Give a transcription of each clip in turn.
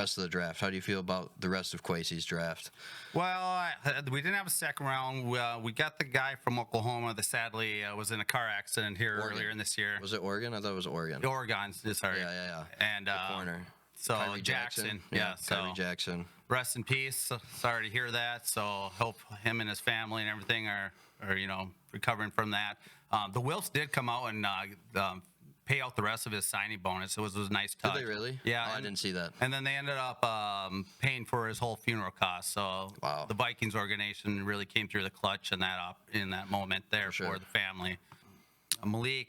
rest of the draft? How do you feel about the rest of Kwesi's draft? Well, we didn't have a second round. We got the guy from Oklahoma that sadly was in a car accident here earlier in this year. Was it Oregon? I thought it was Oregon. Oregon, sorry. Yeah. And the corner. So Kyrie Jackson. Kyrie Jackson. Rest in peace. Sorry to hear that. So hope him and his family and everything are recovering from that. The Wilfs did come out and pay out the rest of his signing bonus. It was a nice touch. Did they really? Yeah. Oh, I didn't see that. And then they ended up paying for his whole funeral costs. So wow. The Vikings organization really came through the clutch in that moment there for the family. Malik,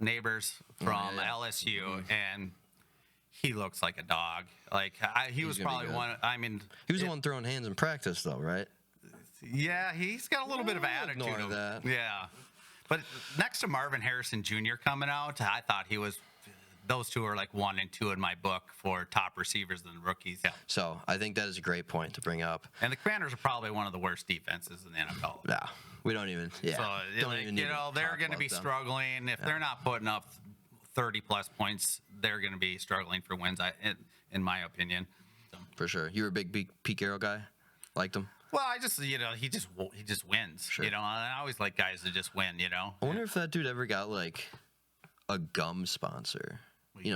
neighbors from LSU, and he looks like a dog. Like he was probably one. I mean, he was the one throwing hands in practice, though, right? Yeah, he's got a little bit of attitude. Ignore that. Yeah, but next to Marvin Harrison Jr. coming out, I thought he was. Those two are like 1 and 2 in my book for top receivers than rookies. Yeah. So I think that is a great point to bring up. And the Commanders are probably one of the worst defenses in the NFL. Yeah, we don't even. Yeah. So they're going to be struggling if they're not putting up 30-plus points. They're going to be struggling for wins, in my opinion. So. For sure. You were a big Pete Carroll guy? Liked him? Well, I just, he just wins. Sure. And I always like guys that just win, I wonder if that dude ever got, like, a gum sponsor.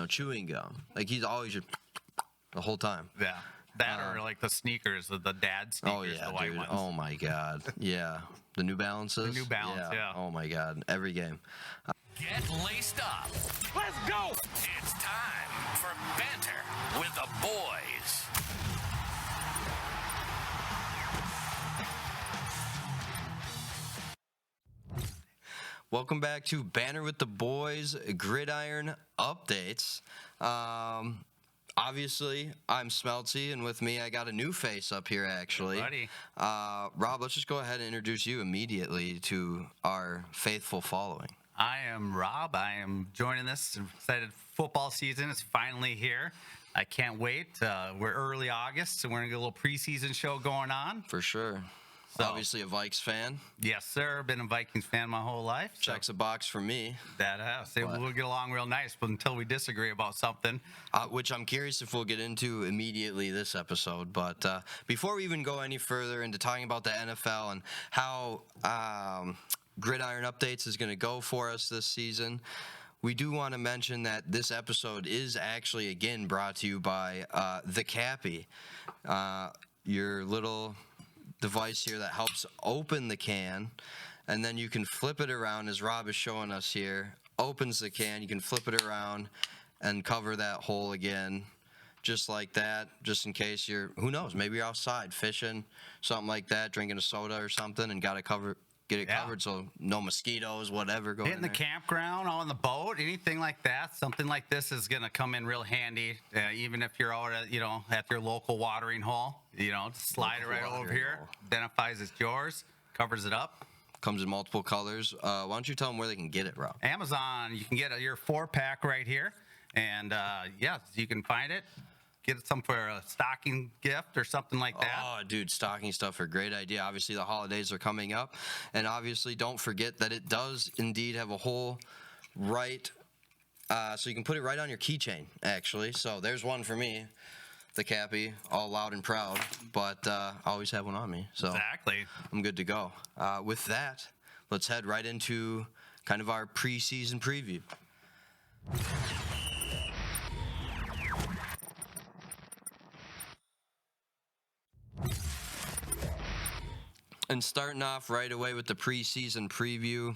Chewing gum. Like, he's always just the whole time. Yeah. That or, like, the sneakers, the dad sneakers, oh, yeah, the white dude. ones. Oh, my God. Yeah. The New Balances? The New Balance, yeah. Oh, my God. Every game. Get laced up. Let's go. It's time for Banter with the boys. Welcome back to Banter with the Boys Gridiron Updates. Obviously, I'm Smeltzy, and with me, I got a new face up here, actually. Buddy. Rob, let's just go ahead and introduce you immediately to our faithful following. I am Rob. I am joining this. Excited football season is finally here. I can't wait. We're early August, so we're going to get a little preseason show going on. For sure. So, obviously a Vikes fan. Yes, sir. Been a Vikings fan my whole life. Checks a box for me. That has. We'll get along real nice, but until we disagree about something. Which I'm curious if we'll get into immediately this episode. But before we even go any further into talking about the NFL and how Gridiron Updates is going to go for us this season, we do want to mention that this episode is actually, again, brought to you by the Cappy, your little device here that helps open the can, and then you can flip it around as Rob is showing us here. Opens the can, you can flip it around and cover that hole again, just like that, just in case who knows, maybe you're outside fishing, something like that, drinking a soda or something, and got to get it covered so no mosquitoes, whatever going Hitting the campground, on the boat, anything like that. Something like this is going to come in real handy, even if you're out at, at your local watering hole. Slide it right over here, identifies it's yours, covers it up. Comes in multiple colors. Why don't you tell them where they can get it, Rob? Amazon, you can get your 4-pack right here. And, you can find it. Get some for a stocking gift or something like that. Oh, dude, stocking stuff are a great idea. Obviously, the holidays are coming up. And obviously, don't forget that it does indeed have a hole right. So you can put it right on your keychain, actually. So there's one for me, the Cappy, all loud and proud. But I always have one on me. So exactly. I'm good to go. With that, let's head right into kind of our preseason preview. And starting off right away with the preseason preview,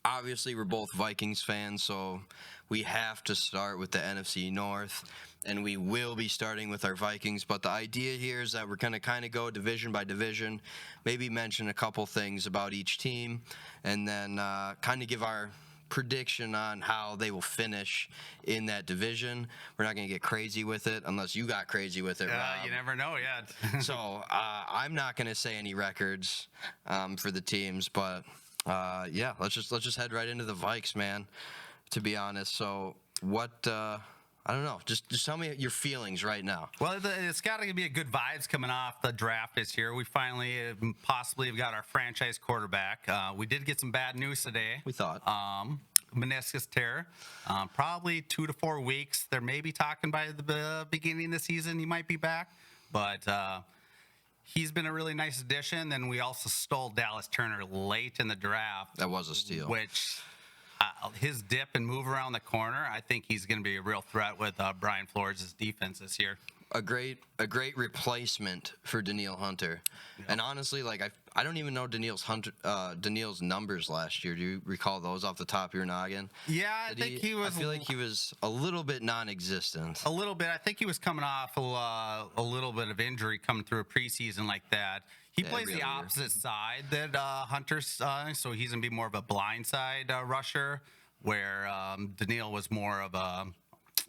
obviously we're both Vikings fans, so we have to start with the NFC North, and we will be starting with our Vikings. But the idea here is that we're going to kind of go division by division, maybe mention a couple things about each team, and then kind of give our prediction on how they will finish in that division. We're not going to get crazy with it unless you got crazy with it, Rob. You never know yet. So I'm not going to say any records for the teams, but let's just head right into the Vikes, man, to be honest. So what I don't know. Just tell me your feelings right now. Well, it's got to be a good vibes coming off the draft this year. We finally possibly have got our franchise quarterback. We did get some bad news today. We thought. meniscus tear. Probably 2 to 4 weeks. They're maybe talking by the beginning of the season he might be back, but he's been a really nice addition. Then we also stole Dallas Turner late in the draft. That was a steal. Which his dip and move around the corner, I think he's going to be a real threat with Brian Flores' defense this year. A great replacement for Danielle Hunter. Yep. And honestly, like I don't even know Danielle's numbers last year. Do you recall those off the top of your noggin? Yeah, I think he was. I feel like he was a little bit non-existent. A little bit. I think he was coming off a little bit of injury coming through a preseason like that. He plays the opposite side that Hunter's, so he's going to be more of a blindside rusher, where Danielle was more of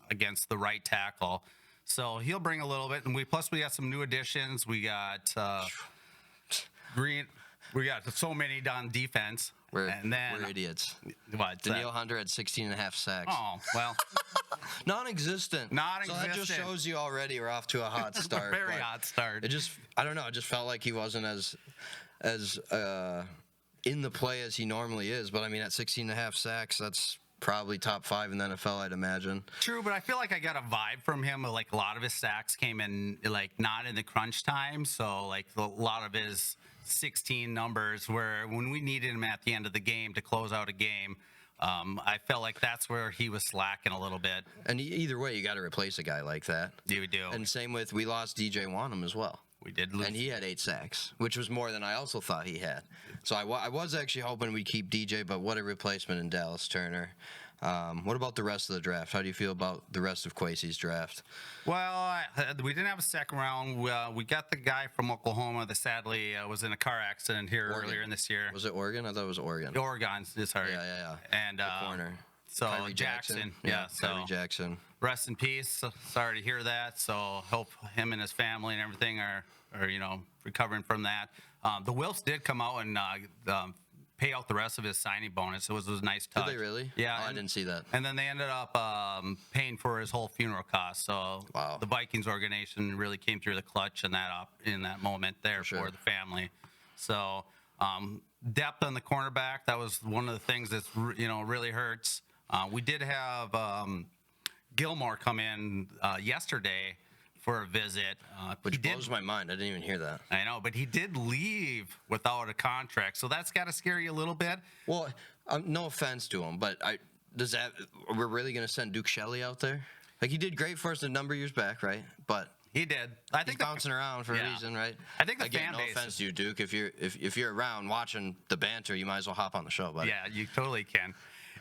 against the right tackle. So he'll bring a little bit, and we got some new additions. We got Green. We got so many on defense. We're we're idiots. What? Danielle Hunter had 16.5 sacks. Oh, well. Non-existent. So that just shows you already we're off to a hot start. Very hot start. I don't know. It just felt like he wasn't as in the play as he normally is. But I mean, at 16.5 sacks, that's probably top 5 in the NFL, I'd imagine. True, but I feel like I got a vibe from him. Like a lot of his sacks came in like not in the crunch time. So like a lot of his 16 numbers where when we needed him at the end of the game to close out a game, I felt like that's where he was slacking a little bit. And either way, you got to replace a guy like that. You do. And same with, we lost DJ Wanham as well. We did lose. And he had 8 sacks, which was more than I also thought he had. So I was actually hoping we'd keep DJ, but what a replacement in Dallas Turner. What about the rest of the draft? How do you feel about the rest of Kwesi's draft? Well, we didn't have a second round. We got the guy from Oklahoma that sadly was in a car accident here earlier in this year. Was it Oregon? I thought it was Oregon. Oregon, sorry. Yeah. And the corner. So Kyrie Jackson. Kyrie Jackson. Rest in peace. Sorry to hear that. So hope him and his family and everything are recovering from that. The Wilfs did come out and pay out the rest of his signing bonus. It was a nice touch. Did they really? Yeah. I didn't see that. And then they ended up paying for his whole funeral costs. So wow. The Vikings organization really came through the clutch in that moment there for the family. So depth on the cornerback, that was one of the things that's really hurts. We did have Gilmore come in yesterday for a visit. Which blows my mind. I didn't even hear that. I know, but he did leave without a contract, so that's got to scare you a little bit. Well, no offense to him, but we're really going to send Duke Shelley out there? Like, he did great for us a number of years back, right? But he did. I think he's bouncing around for a reason, right? I think the fan no base. Offense to you, Duke. If you're around watching the banter, you might as well hop on the show, buddy. Yeah, you totally can.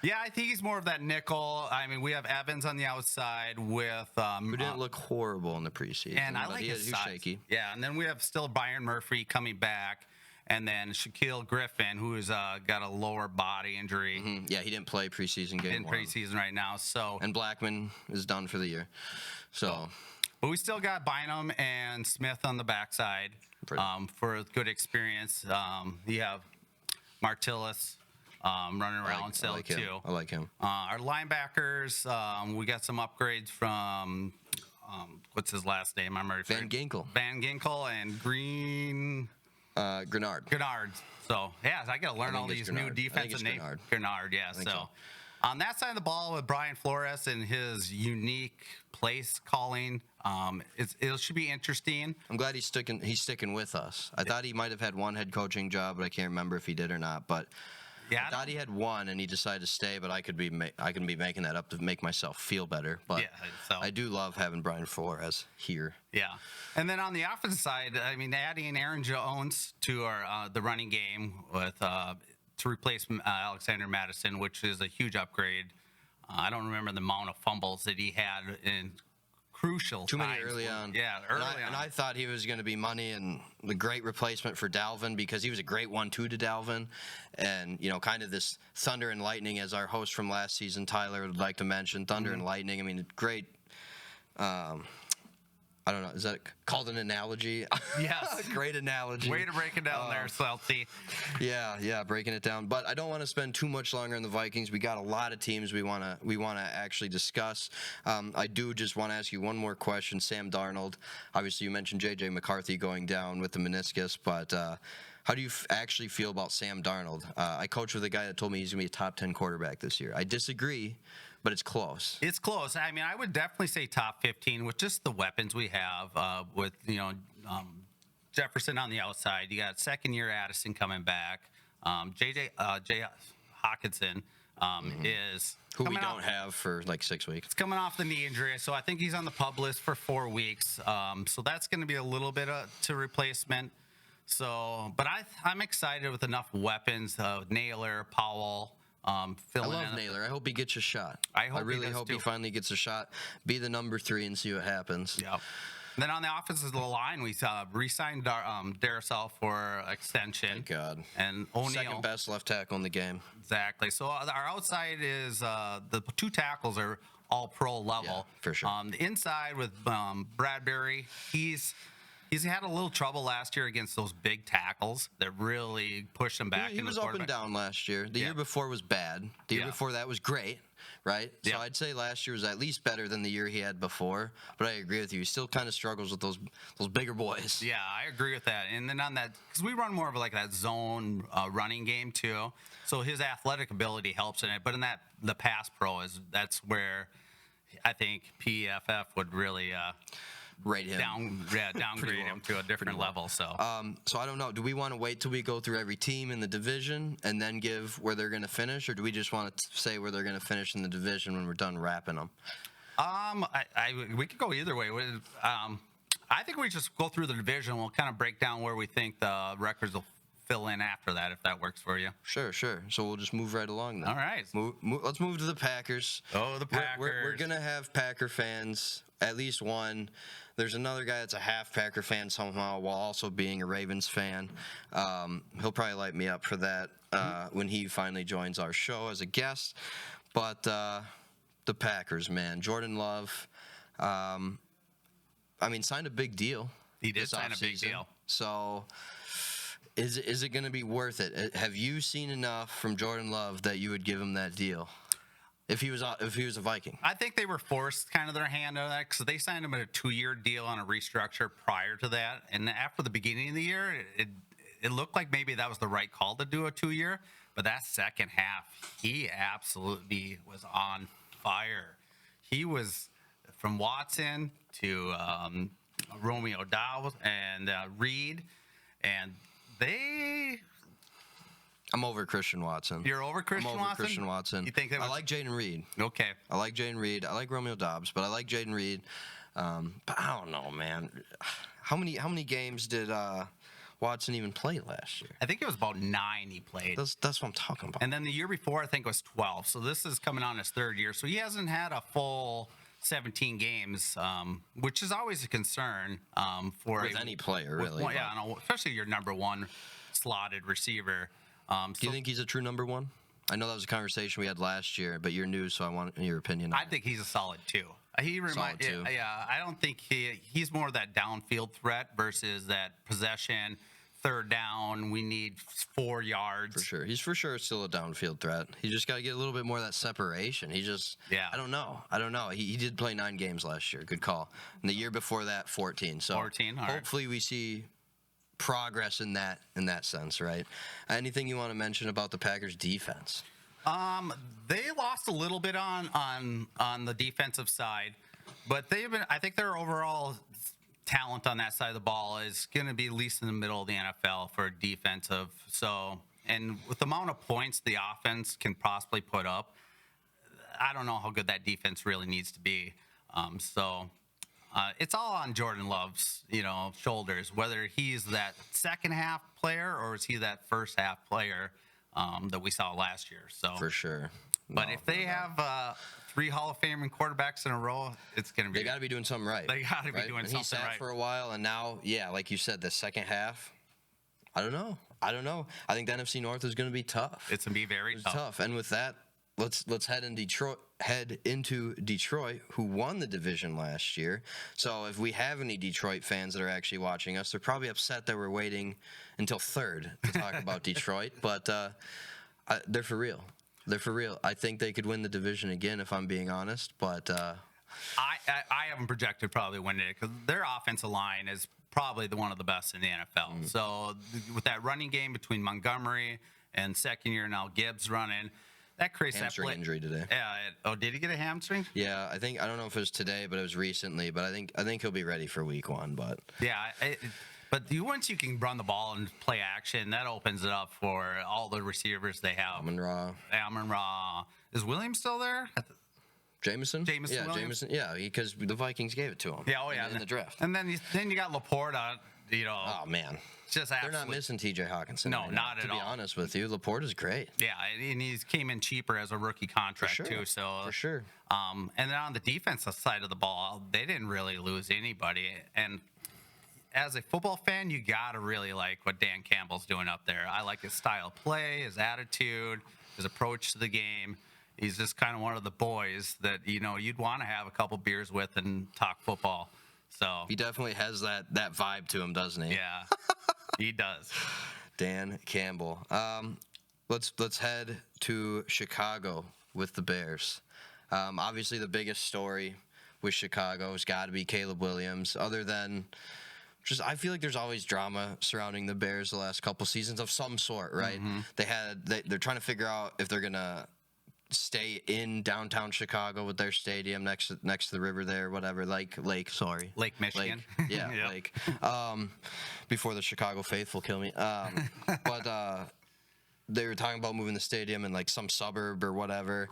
Yeah, I think he's more of that nickel. I mean, we have Evans on the outside with who didn't look horrible in the preseason. And I like his size. Shaky. Yeah, and then we have still Byron Murphy coming back, and then Shaquille Griffin, who's got a lower body injury. Mm-hmm. Yeah, he didn't play preseason game. Preseason right now. So and Blackman is done for the year. So, but we still got Bynum and Smith on the backside for a good experience. You have Martillis. Running around still too. I like him. Our linebackers, we got some upgrades from what's his last name? Van Ginkel. Van Ginkel and Grenard. So yeah, I got to learn all these new defensive names. Grenard, yeah. So on that side of the ball with Brian Flores and his unique place calling, it should be interesting. I'm glad he's sticking with us. I thought he might have had one head coaching job, but I can't remember if he did or not. But yeah, I thought he had one, and he decided to stay. But I could be making that up to make myself feel better. But I do love having Brian Flores here. Yeah, and then on the offensive side, I mean, adding Aaron Jones to our the running game with to replace Alexander Madison, which is a huge upgrade. I don't remember the amount of fumbles that he had in crucial too many times. early on. Yeah, early on. And I thought he was going to be money and the great replacement for Dalvin because he was a great 1-2 to Dalvin. And, kind of this thunder and lightning, as our host from last season, Tyler, would like to mention. Thunder and lightning. I mean, great. I don't know. Is that called an analogy? Yes. Great analogy. Way to break it down there, Smeltzy. Yeah, breaking it down. But I don't want to spend too much longer on the Vikings. We got a lot of teams we want to actually discuss. I do just want to ask you one more question. Sam Darnold. Obviously, you mentioned J.J. McCarthy going down with the meniscus, but How do you actually feel about Sam Darnold? I coach with a guy that told me he's going to be a top 10 quarterback this year. I disagree, but it's close. It's close. I mean, I would definitely say top 15 with just the weapons we have. With Jefferson on the outside, you got second-year Addison coming back. Jay Hawkinson is who we don't have for like 6 weeks. It's coming off the knee injury, so I think he's on the PUP list for 4 weeks. So that's going to be a little bit to replacement. So, but I'm excited with enough weapons. Naylor, Powell. I love Naylor. I hope he gets a shot. I really hope he finally gets a shot. Be the number 3 and see what happens. Yep. Then on the offensive line, we re-signed Darasol for extension. Thank God. And O'Neal. Second best left tackle in the game. Exactly. So our outside is the 2 tackles are all pro level. Yeah, for sure. The inside with Bradbury, he's had a little trouble last year against those big tackles that really pushed him back. He was up and down last year. The year before was bad. The year before that was great, right? So I'd say last year was at least better than the year he had before. But I agree with you. He still kind of struggles with those bigger boys. Yeah, I agree with that. And then on that, because we run more of like that zone running game too. So his athletic ability helps in it. But in the pass pro that's where I think PFF would really rate him. Downgrade him to a different level. So I don't know. Do we want to wait till we go through every team in the division and then give where they're going to finish, or do we just want to say where they're going to finish in the division when we're done wrapping them? We could go either way. I think we just go through the division. We'll kind of break down where we think the records will fill in after that, if that works for you. Sure. So we'll just move right along then. All right. Let's move to the Packers. Oh, the Packers. We're going to have Packer fans, at least one. There's another guy that's a half Packer fan somehow while also being a Ravens fan. He'll probably light me up for that when he finally joins our show as a guest. But the Packers, man. Jordan Love, signed a big deal. He did sign a big deal. So is it going to be worth it? Have you seen enough from Jordan Love that you would give him that deal? If he was a Viking, I think they were forced kind of their hand on that because they signed him at a 2-year deal on a restructure prior to that, and after the beginning of the year, it looked like maybe that was the right call to do a 2-year. But that second half, he absolutely was on fire. He was from Watson to Romeo Dow and Reed, and they. I'm over Christian Watson. You're over Christian Watson? You think I like Jaden Reed. Okay. I like Jaden Reed. I like Romeo Dobbs, but I like Jaden Reed. But I don't know, man. How many games did Watson even play last year? I think it was about 9 he played. That's what I'm talking about. And then the year before, I think it was 12. So this is coming on his 3rd year. So he hasn't had a full 17 games, which is always a concern for any player, really. Especially your number 1 slotted receiver. Do you think he's a true number 1? I know that was a conversation we had last year, but you're new, so I want your opinion on it. I think he's a solid 2. Solid 2. Yeah, I don't think he's more of that downfield threat versus that possession, 3rd down, we need 4 yards. For sure. He's for sure still a downfield threat. He just got to get a little bit more of that separation. I don't know. He did play 9 games last year. Good call. And the year before that, 14. So 14, all right. Hopefully we see progress in that sense, right? Anything you want to mention about the Packers defense? They lost a little bit on the defensive side, but I think their overall talent on that side of the ball is going to be at least in the middle of the NFL for defensive. So, and with the amount of points the offense can possibly put up, I don't know how good that defense really needs to be. It's all on Jordan Love's, shoulders, whether he's that second half player or is he that first half player that we saw last year. So for sure. But if they have 3 Hall of Fame quarterbacks in a row, it's going to be. They got to be doing something right. They got to be doing something he sat right for a while, and now, like you said, the second half. I don't know. I think the NFC North is going to be tough. It's going to be very tough. And with that, let's head into Detroit, who won the division last year. So if we have any Detroit fans that are actually watching us, they're probably upset that we're waiting until 3rd to talk about Detroit. But they're for real. I think they could win the division again, if I'm being honest. But I haven't projected probably winning it because their offensive line is probably one of the best in the NFL. So with that running game between Montgomery and second year now Gibbs running, that creates hamstring injury today. Yeah. Did he get a hamstring? Yeah, I don't know if it was today, but it was recently. But I think he'll be ready for week 1. But yeah, but once you can run the ball and play action, that opens it up for all the receivers they have. Amon-Ra. Is Williams still there? Jameson? Jameson Yeah, Williams? Jameson. Yeah, because the Vikings gave it to him. Yeah, in the draft. And then you got Laporta. Oh man. Just they're not missing T.J. Hawkinson. No, right not now. at all. To be honest with you, Laporta's great. Yeah, and he came in cheaper as a rookie contract too. So for sure. And then on the defensive side of the ball, they didn't really lose anybody. And as a football fan, you gotta really like what Dan Campbell's doing up there. I like his style of play, his attitude, his approach to the game. He's just kind of one of the boys that you'd want to have a couple beers with and talk football. So he definitely has that vibe to him, doesn't he? Yeah, he does. Dan Campbell. Let's head to Chicago with the Bears. Obviously, the biggest story with Chicago has got to be Caleb Williams. Other than I feel like there's always drama surrounding the Bears the last couple seasons of some sort, right? Mm-hmm. They're trying to figure out if they're gonna stay in downtown Chicago with their stadium next to the river there, whatever, Lake Michigan. Yeah, yep. Lake. Before the Chicago faithful kill me. But they were talking about moving the stadium in like some suburb or whatever.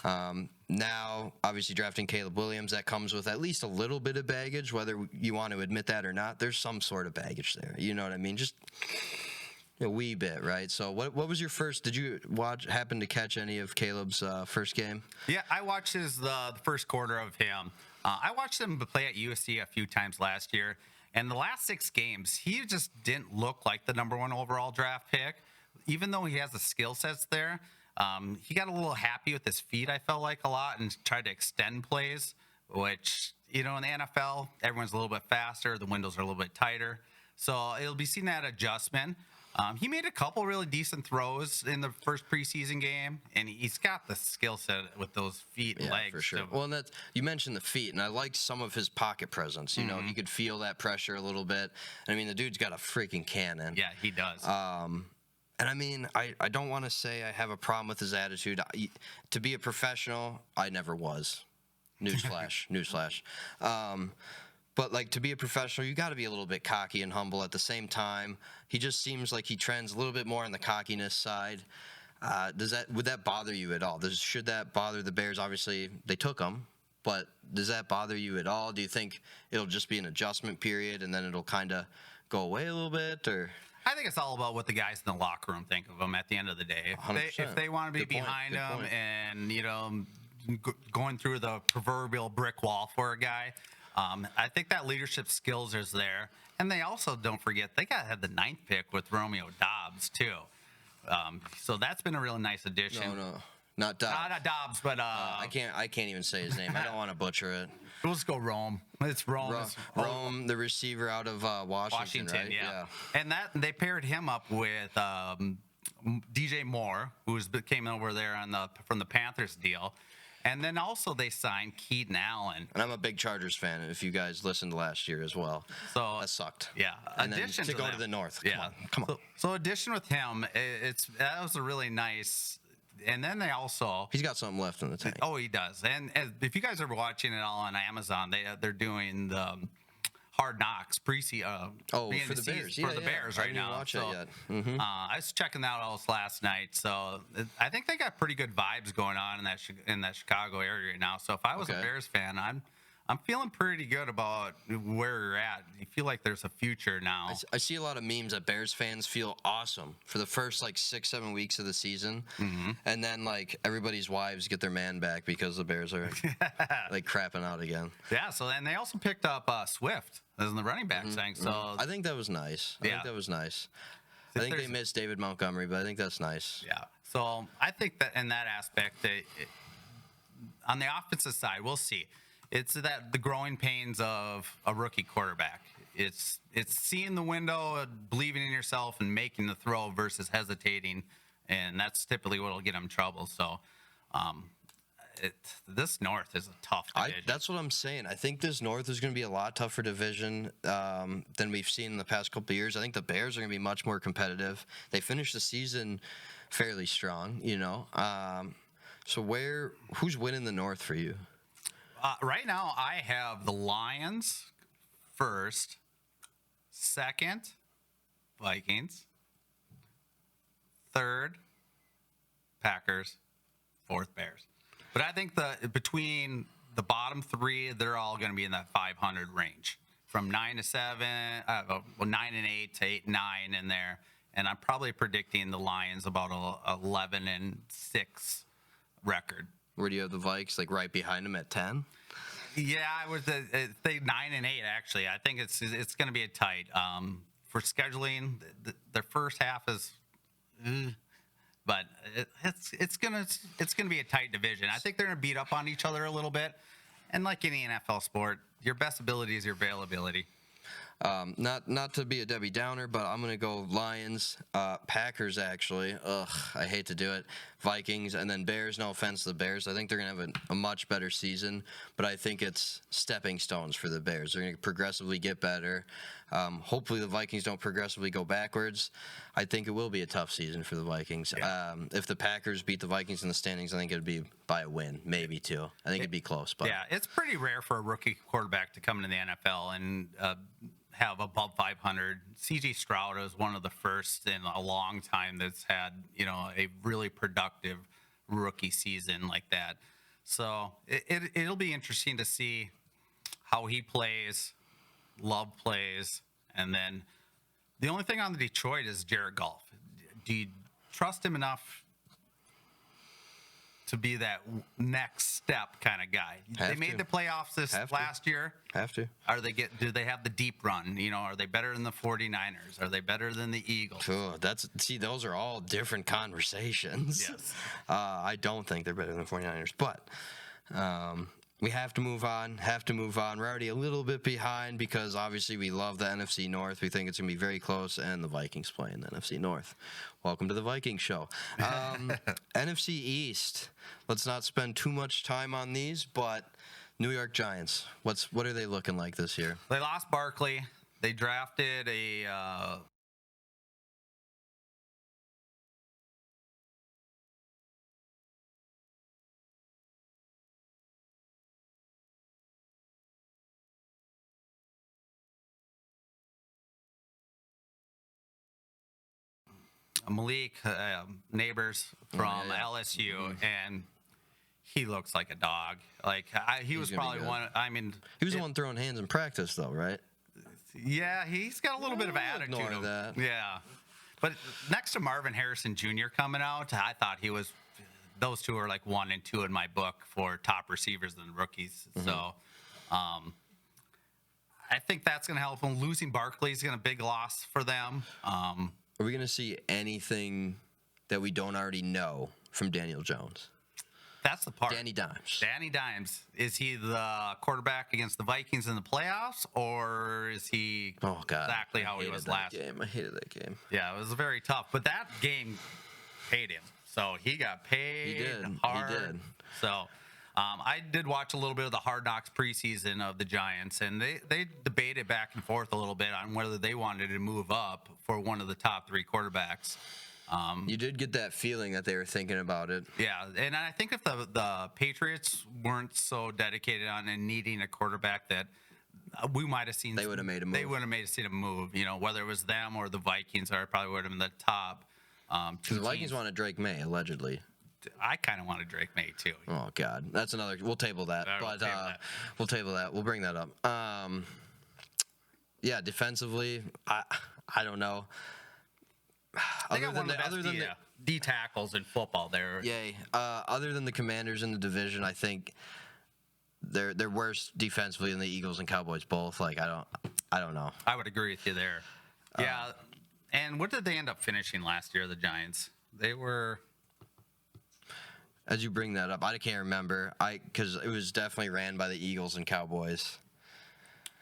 Now, obviously, drafting Caleb Williams, that comes with at least a little bit of baggage, whether you want to admit that or not. There's some sort of baggage there. You know what I mean? Just a wee bit, right? So what was your first? Did you happen to catch any of Caleb's first game? Yeah, I watched the first quarter of him. I watched him play at USC a few times last year, and the last 6 games, he just didn't look like the number 1 overall draft pick. Even though he has the skill sets there, he got a little happy with his feet, I felt like, a lot, and tried to extend plays, which, in the NFL, everyone's a little bit faster, the windows are a little bit tighter. So it'll be seeing that adjustment. He made a couple really decent throws in the first preseason game, and he's got the skill set with those feet and legs. For sure. Well, and you mentioned the feet, and I liked some of his pocket presence. You know, you could feel that pressure a little bit. I mean, the dude's got a freaking cannon. Yeah, he does. And I mean, I don't want to say I have a problem with his attitude. To be a professional, I never was. Newsflash. Newsflash. But like, to be a professional, you got to be a little bit cocky and humble at the same time. He just seems like he trends a little bit more on the cockiness side. Would that bother you at all? Should that bother the Bears? Obviously, they took him, but does that bother you at all? Do you think it'll just be an adjustment period and then it'll kind of go away a little bit, or? I think it's all about what the guys in the locker room think of him at the end of the day. If they want to be behind him and, going through the proverbial brick wall for a guy, I think that leadership skills is there. And they also, don't forget, they had the 9th pick with Romeo Dobbs, too. So that's been a really nice addition. No, not Dobbs. Not Dobbs, but... I can't even say his name. I don't want to butcher it. We'll just go Rome. It's Rome. Rome, the receiver out of Washington, right? Yeah. And they paired him up with DJ Moore, who came over there from the Panthers deal. And then also they signed Keaton Allen. And I'm a big Chargers fan, if you guys listened last year as well. So that sucked. Yeah. And then to go to the North. Come on. So addition with him, that was a really nice. And then he's got something left in the tank. Oh, he does. And if you guys are watching it all on Amazon, they're doing the Hard Knocks for the Bears. For the Bears right now. I didn't watch it yet. Mm-hmm. I was checking that out last night, so I think they got pretty good vibes going on in that Chicago area right now. So if I was a Bears fan, I'm feeling pretty good about where you're at. You feel like there's a future now. I see a lot of memes that Bears fans feel awesome for the first 6-7 weeks of the season, and then everybody's wives get their man back because the Bears are crapping out again. Yeah. So then they also picked up Swift as the running back thing. So I think that was nice. I think they missed David Montgomery, but I think that's nice. Yeah. So I think that in that aspect, on the offensive side, we'll see. It's the growing pains of a rookie quarterback. It's seeing the window, believing in yourself, and making the throw versus hesitating, and that's typically what will get him in trouble. So This North is a tough division. That's what I'm saying. I think this North is going to be a lot tougher division than we've seen in the past couple of years. I think the Bears are going to be much more competitive. They finished the season fairly strong, So who's winning the North for you? Right now, I have the Lions first, second, Vikings, third, Packers, fourth, Bears. But I think between the bottom three, they're all going to be in that 500 range, from 9 to 7, 9 and 8 to 8 and 9 in there. And I'm probably predicting the Lions about a 11 and 6 record. Where do you have the Vikes, like right behind them at 10? Yeah, I would say 9 and 8. Actually, I think it's going to be a tight. For scheduling, their first half is. But it's gonna be a tight division. I think they're gonna beat up on each other a little bit, and like any NFL sport, your best ability is your availability. Not to be a Debbie Downer, but I'm gonna go Lions, Packers actually. I hate to do it. Vikings, and then Bears. No offense to the Bears, I think they're gonna have a much better season, but I think it's stepping stones for the Bears. They're gonna progressively get better. Hopefully the Vikings don't progressively go backwards. I think it will be a tough season for the Vikings. Yeah. If the Packers beat the Vikings in the standings, I think it'd be by a win, maybe two. I think it'd be close. But yeah, it's pretty rare for a rookie quarterback to come into the NFL and have above 500. C.J. Stroud is one of the first in a long time that's had a really productive rookie season like that. So it'll be interesting to see how he plays. Love plays, and then the only thing on the Detroit is Jared Goff. Do you trust him enough to be that next step kind of guy? They made the playoffs this last year. Have to. Do they have the deep run? Are they better than the 49ers? Are they better than the Eagles? Oh, those are all different conversations. Yes. I don't think they're better than the 49ers, but we have to move on. We're already a little bit behind because obviously we love the NFC North. We think it's going to be very close, and the Vikings play in the NFC North. Welcome to the Vikings show. NFC East. Let's not spend too much time on these, but New York Giants. What are they looking like this year? They lost Barkley. They drafted a Malik, neighbors from LSU, and he looks like a dog. He was probably one. I mean, he was the one throwing hands in practice, though, right? Yeah, he's got a little bit of attitude. Ignore that. Yeah, but next to Marvin Harrison Jr. coming out, I thought he was. Those two are like 1 and 2 in my book for top receivers and rookies. Mm-hmm. So, I think that's going to help them. Losing Barkley is going to be a big loss for them. Are we going to see anything that we don't already know from Daniel Jones? That's the part. Danny Dimes. Danny Dimes. Is he the quarterback against the Vikings in the playoffs, or is he exactly how he was last game? I hated that game. Yeah, it was very tough. But that game paid him. So he got paid hard. He did. So I did watch a little bit of the Hard Knocks preseason of the Giants, and they debated back and forth a little bit on whether they wanted to move up for one of the top 3 quarterbacks. You did get that feeling that they were thinking about it. Yeah, and I think if the Patriots weren't so dedicated on and needing a quarterback, that we might have seen. They would have made a move. They would have seen a move. Whether it was them or the Vikings, or probably would have been the top. Because the Vikings wanted Drake May, allegedly. I kind of wanted Drake May too. Oh God, that's another. We'll table that. We'll table that. We'll bring that up. Yeah, defensively, I don't know. They got one of the best D tackles in football there. Yay. Other than the Commanders in the division, I think they're worse defensively than the Eagles and Cowboys both. I don't know. I would agree with you there. Yeah. And what did they end up finishing last year, the Giants? They were. As you bring that up, I can't remember. Because it was definitely ran by the Eagles and Cowboys.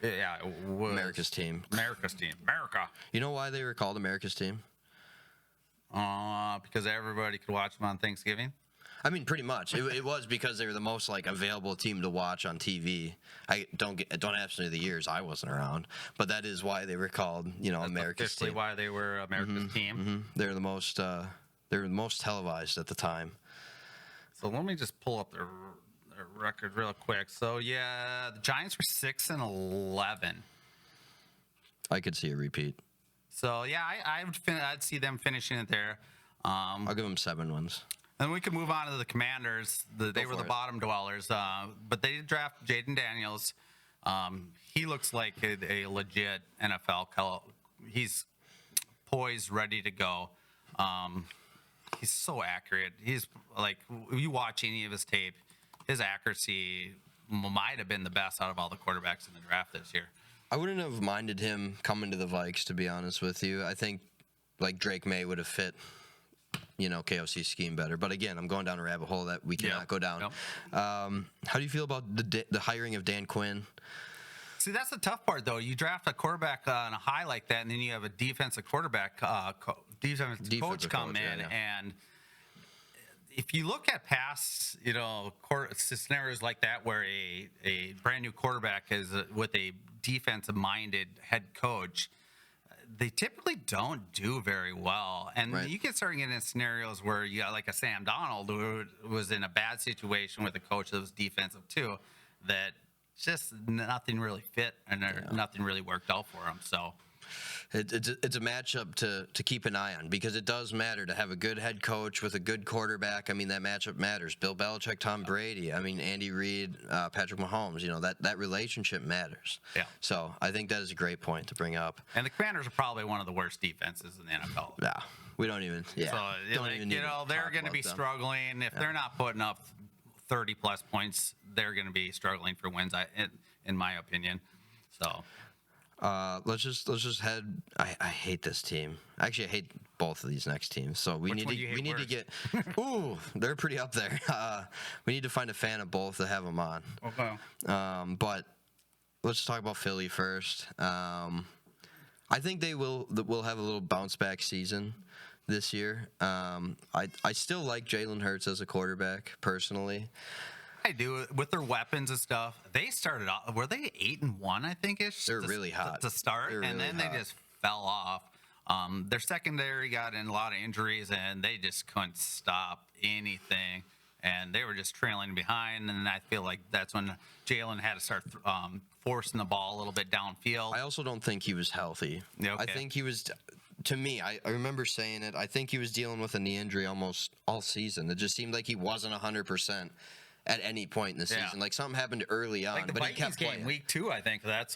Yeah, it was. America's team. America. You know why they were called America's team? Because everybody could watch them on Thanksgiving? I mean, pretty much. It was because they were the most like available team to watch on TV. I don't ask me the years I wasn't around, but that is why they were called, America's team. Why they were America's team. Mm-hmm. They were the most televised at the time. So let me just pull up their record real quick. So yeah, the Giants were 6-11. I could see a repeat. So yeah, I'd see them finishing it there. I'll give them 7 wins. And we can move on to the Commanders. They were the bottom dwellers, but they did draft Jaden Daniels. He looks like a legit NFL. He's poised, ready to go. He's so accurate. He's like, you watch any of his tape, his accuracy might have been the best out of all the quarterbacks in the draft this year. I wouldn't have minded him coming to the Vikes, to be honest with you. I think like Drake May would have fit KOC scheme better. But again, I'm going down a rabbit hole that we cannot go down. Yep. How do you feel about the hiring of Dan Quinn? See, that's the tough part, though. You draft a quarterback on a high like that, and then you have a defensive quarterback, defensive coach come in. And if you look at past, scenarios like that where a brand new quarterback is with a defensive-minded head coach, they typically don't do very well. And you can start getting in scenarios where you got like a Sam Darnold who was in a bad situation with a coach that was defensive too, that just nothing really fit and nothing really worked out for him. So it's a matchup to keep an eye on, because it does matter to have a good head coach with a good quarterback. I mean, that matchup matters. Bill Belichick, Tom Brady. I mean, Andy Reid, Patrick Mahomes. That relationship matters. Yeah. So I think that is a great point to bring up. And the Commanders are probably one of the worst defenses in the NFL. Yeah. We don't even. Yeah. So they're going to be struggling if they're not putting up 30+ points. They're going to be struggling for wins, in my opinion. So. Let's just head. I hate this team. Actually, I hate both of these next teams. So we need to get. Ooh, they're pretty up there. We need to find a fan of both to have them on. Okay. But let's talk about Philly first. I think we'll have a little bounce back season this year. I still like Jalen Hurts as a quarterback personally. I do, with their weapons and stuff. They started off, were they 8-1? I think ish. They're really hot to start, and then they just fell off. Their secondary got in a lot of injuries, and they just couldn't stop anything. And they were just trailing behind. And I feel like that's when Jalen had to start forcing the ball a little bit downfield. I also don't think he was healthy. Yeah, okay. I think he was. To me, I remember saying it. I think he was dealing with a knee injury almost all season. It just seemed like he wasn't 100%. At any point in the season, like something happened early on, like the but Vikings he kept playing. Game, week 2, I think that's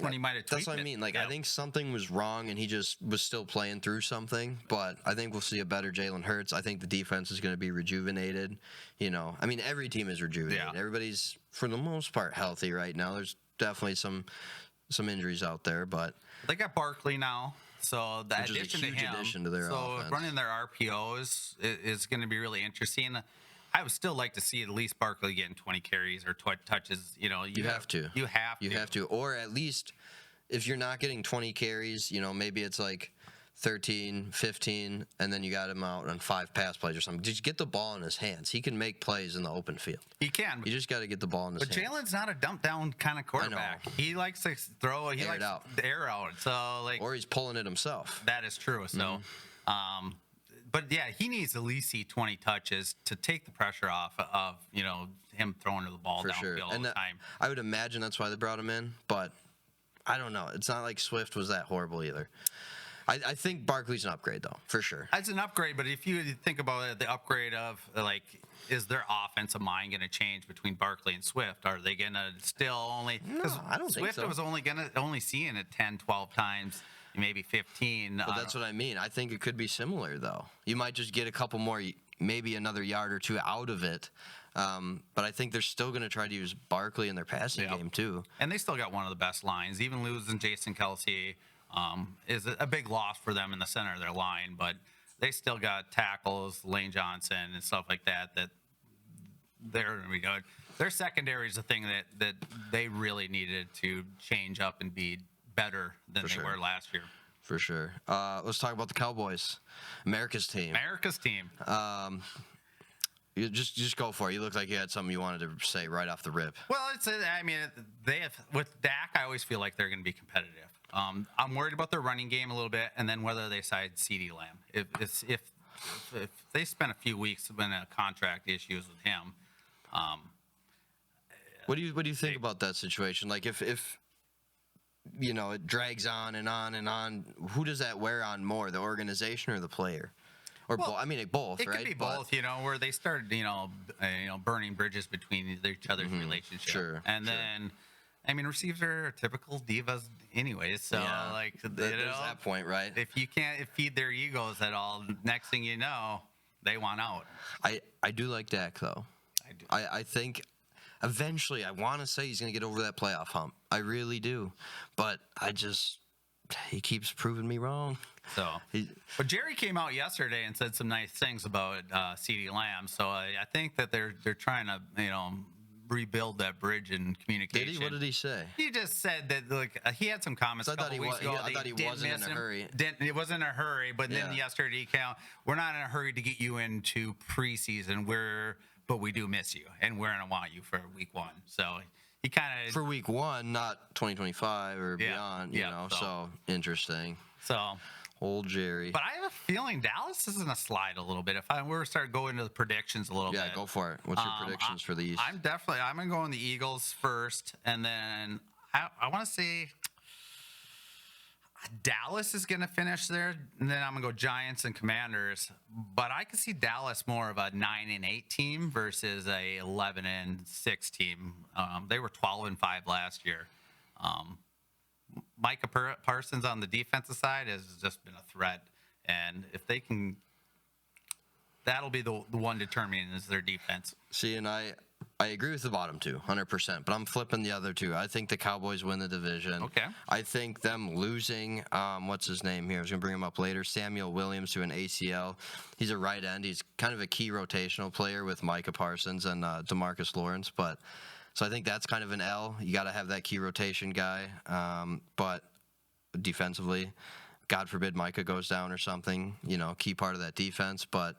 when he might have tweaked. That's what I mean. Like I think something was wrong, and he just was still playing through something. But I think we'll see a better Jalen Hurts. I think the defense is going to be rejuvenated. I mean, every team is rejuvenated. Yeah. Everybody's for the most part healthy right now. There's definitely some injuries out there, but they got Barkley now. So the addition to their offense. Running their RPOs is going to be really interesting. I would still like to see at least Barkley getting 20 carries or touches. You have to. You have to. Or at least if you're not getting 20 carries, maybe it's like 13, 15, and then you got him out on 5 pass plays or something. Just get the ball in his hands. He can make plays in the open field. He can. You just got to get the ball in his hands. But Jalen's not a dump down kind of quarterback. He likes to throw. He likes the air out. So or he's pulling it himself. That is true. So. But yeah, he needs at least see 20 touches to take the pressure off of him throwing the ball downfield all the time. I would imagine that's why they brought him in, but I don't know. It's not like Swift was that horrible either. I think Barkley's an upgrade though, for sure. It's an upgrade, but if you think about it, the upgrade of is their offensive mind going to change between Barkley and Swift? Are they going to still only? No, I don't think so. Swift was only seeing it 10, 12 times. Maybe 15. But that's what I mean. I think it could be similar, though. You might just get a couple more, maybe another yard or two out of it. But I think they're still going to try to use Barkley in their passing game, too. And they still got one of the best lines. Even losing Jason Kelce is a big loss for them in the center of their line. But they still got tackles, Lane Johnson, and stuff like that they're going to be good. Their secondary is the thing that they really needed to change up and be better than they were last year. For sure. Let's talk about the Cowboys. America's team. You just go for it. You look like you had something you wanted to say right off the rip. Well, they have with Dak. I always feel like they're going to be competitive. I'm worried about their running game a little bit, and then whether they side CeeDee Lamb. If they spend a few weeks in contract issues with him. What do you think about that situation? Like if it drags on and on and on, who does that wear on more, the organization or the player? Or both, It right? could be both, where they start, burning bridges between each other's relationship. Sure. And then, receivers are typical divas anyways. So, there's that point, right? If you can't feed their egos at all, next thing you know, they want out. I do like Dak, though. I do. I think eventually I want to say he's going to get over that playoff hump. I really do. But he keeps proving me wrong. So, but Jerry came out yesterday and said some nice things about CeeDee Lamb. So I think that they're trying to rebuild that bridge in communication. Did he? What did he say? He just said that he had some comments a couple weeks ago. I thought he wasn't in a hurry. It wasn't in a hurry, but then yesterday he came out. We're not in a hurry to get you into preseason. But we do miss you, and we're gonna want you for week 1. So. He kind of for week 1, not 2025 or beyond. So interesting. So old Jerry. But I have a feeling Dallas is gonna slide a little bit. If I were to start going into the predictions a little bit. Yeah, go for it. What's your predictions for the East? I'm gonna go on the Eagles first, and then I want to say Dallas is going to finish there, and then I'm going to go Giants and Commanders. But I can see Dallas more of a 9-8 team versus a 11-6 team. They were 12-5 last year. Micah Parsons on the defensive side has just been a threat, and if they can, that'll be the one determining is their defense. See, and I agree with the bottom two, 100%, but I'm flipping the other two. I think the Cowboys win the division. Okay. I think them losing, what's his name here? I was going to bring him up later, Samuel Williams to an ACL. He's a right end. He's kind of a key rotational player with Micah Parsons and DeMarcus Lawrence. So I think that's kind of an L. You got to have that key rotation guy. But defensively, God forbid Micah goes down or something, key part of that defense. But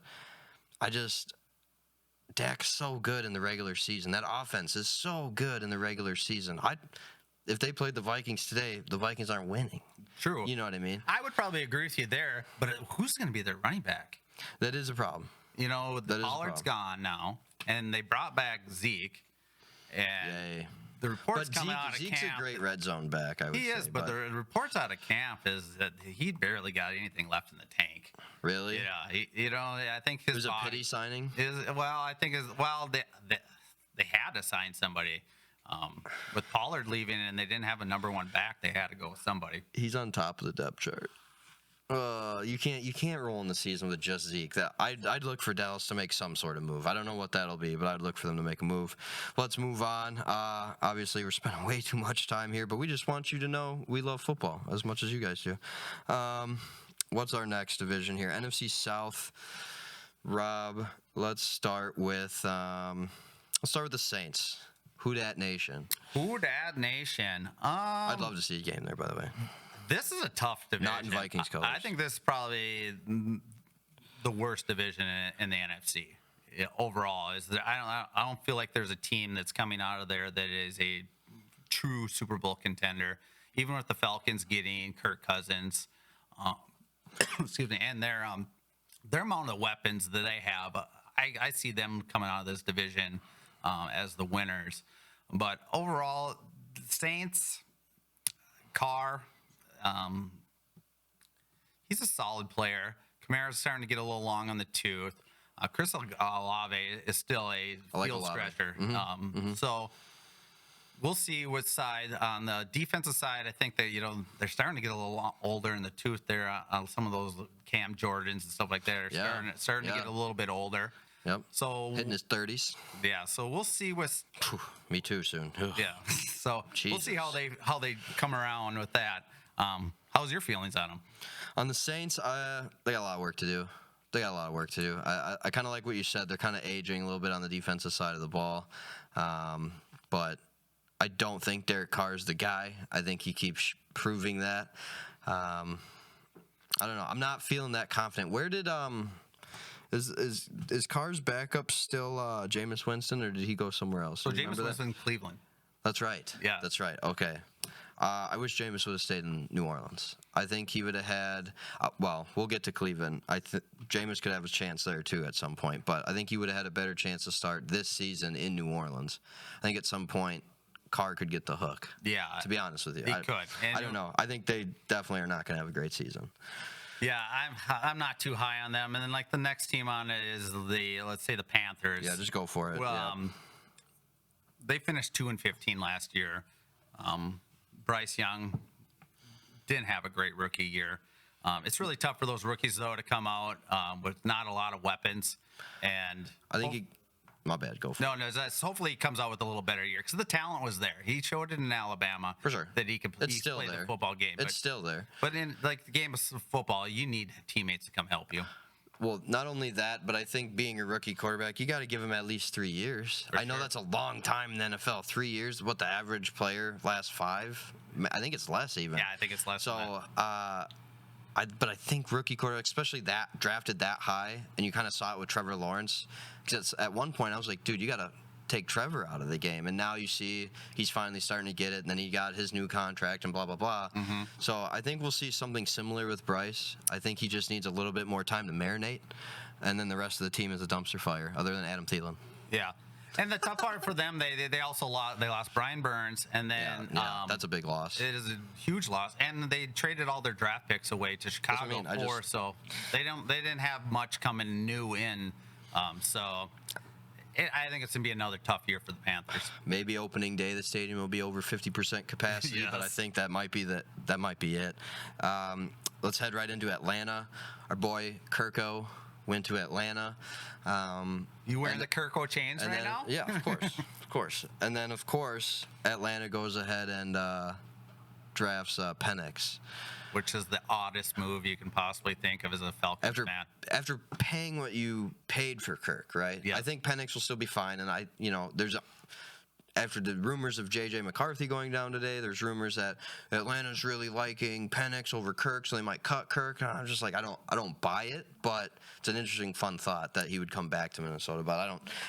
Dak's so good in the regular season. That offense is so good in the regular season. If they played the Vikings today, the Vikings aren't winning. True. You know what I mean? I would probably agree with you there, but who's going to be their running back? That is a problem. Pollard's gone now, and they brought back Zeke. And Yay. The reports coming out of Zeke's camp. Zeke's a great red zone back, I would say. He is, but the reports out of camp is that he barely got anything left in the tank. Really? Yeah. I think his It was body a pity signing? they had to sign somebody. With Pollard leaving and they didn't have a number 1 back, they had to go with somebody. He's on top of the depth chart. You can't roll in the season with just Zeke. I'd look for Dallas to make some sort of move. I don't know what that'll be, but I'd look for them to make a move. Let's move on. Obviously, we're spending way too much time here, but we just want you to know we love football as much as you guys do. What's our next division here? NFC South. Rob, let's start with the Saints. Who Dat Nation? Who Dat Nation? I'd love to see a game there, by the way. This is a tough division. Not in Vikings colors. I think this is probably the worst division in the NFC overall. I don't feel like there's a team that's coming out of there that is a true Super Bowl contender. Even with the Falcons getting Kirk Cousins, excuse me, and their amount of weapons that they have, I see them coming out of this division as the winners. But overall, the Saints, Carr. He's a solid player. Kamara's starting to get a little long on the tooth. Chris Olave is still a field scratcher. So we'll see what side. On the defensive side, I think that they're starting to get a little older in the tooth there. On some of those Cam Jordans and stuff like that are starting to get a little bit older. Yep. So hitting his 30s. Yeah. So we'll see what's. Me too. Soon. Yeah. So we'll see how they come around with that. How's your feelings on them? On the Saints, they got a lot of work to do. I kind of like what you said. They're kind of aging a little bit on the defensive side of the ball. But I don't think Derek Carr's the guy. I think he keeps proving that. I don't know. I'm not feeling that confident. Where did Is Carr's backup still Jameis Winston, or did he go somewhere else? So You Jameis remember was that? in Cleveland. That's right. Yeah. That's right. Okay. I wish Jameis would have stayed in New Orleans. I think he would have had. Well, we'll get to Cleveland. Jameis could have a chance there too at some point, but I think he would have had a better chance to start this season in New Orleans. I think at some point Carr could get the hook. Yeah. To be honest with you, He could. And I don't know. I think they definitely are not going to have a great season. Yeah, I'm not too high on them. And then like the next team on it is let's say the Panthers. Yeah, just go for it. Well, yeah. They finished 2-15 last year. Bryce Young didn't have a great rookie year. It's really tough for those rookies though to come out with not a lot of weapons. And I think my bad. Go for it. No, hopefully he comes out with a little better year because the talent was there. He showed it in Alabama For sure. that he could It's still play there. the football game. It's still there. But in like the game of football, you need teammates to come help you. Well, not only that, but I think being a rookie quarterback, you got to give him at least 3 years. I know that's a long time in the NFL. 3 years. What the average player lasts 5? I think it's less even. Yeah, I think it's less. So, but I think rookie quarterback, especially that drafted that high, and you kind of saw it with Trevor Lawrence. Because at one point I was like, dude, you got to take Trevor out of the game, and now you see he's finally starting to get it, and then he got his new contract and blah blah blah. Mm-hmm. So I think we'll see something similar with Bryce. I think he just needs a little bit more time to marinate, and then the rest of the team is a dumpster fire, other than Adam Thielen. Yeah, and the tough part for them, they also lost Brian Burns, and then That's a big loss. It is a huge loss, and they traded all their draft picks away to Chicago so they didn't have much coming new in. I think it's going to be another tough year for the Panthers. Maybe opening day, the stadium will be over 50% capacity, Yes. but I think that might be it. Let's head right into Atlanta. Our boy Kirko went to Atlanta. You wearing the Kirko chains right now? Yeah, of course. And then, of course, Atlanta goes ahead and drafts Penix. Which is the oddest move you can possibly think of as a Falcons fan. After paying what you paid for Kirk, right? Yeah. I think Penix will still be fine. And after the rumors of J.J. McCarthy going down today, there's rumors that Atlanta's really liking Penix over Kirk, so they might cut Kirk. And I'm just like, I don't buy it, but it's an interesting, fun thought that he would come back to Minnesota. But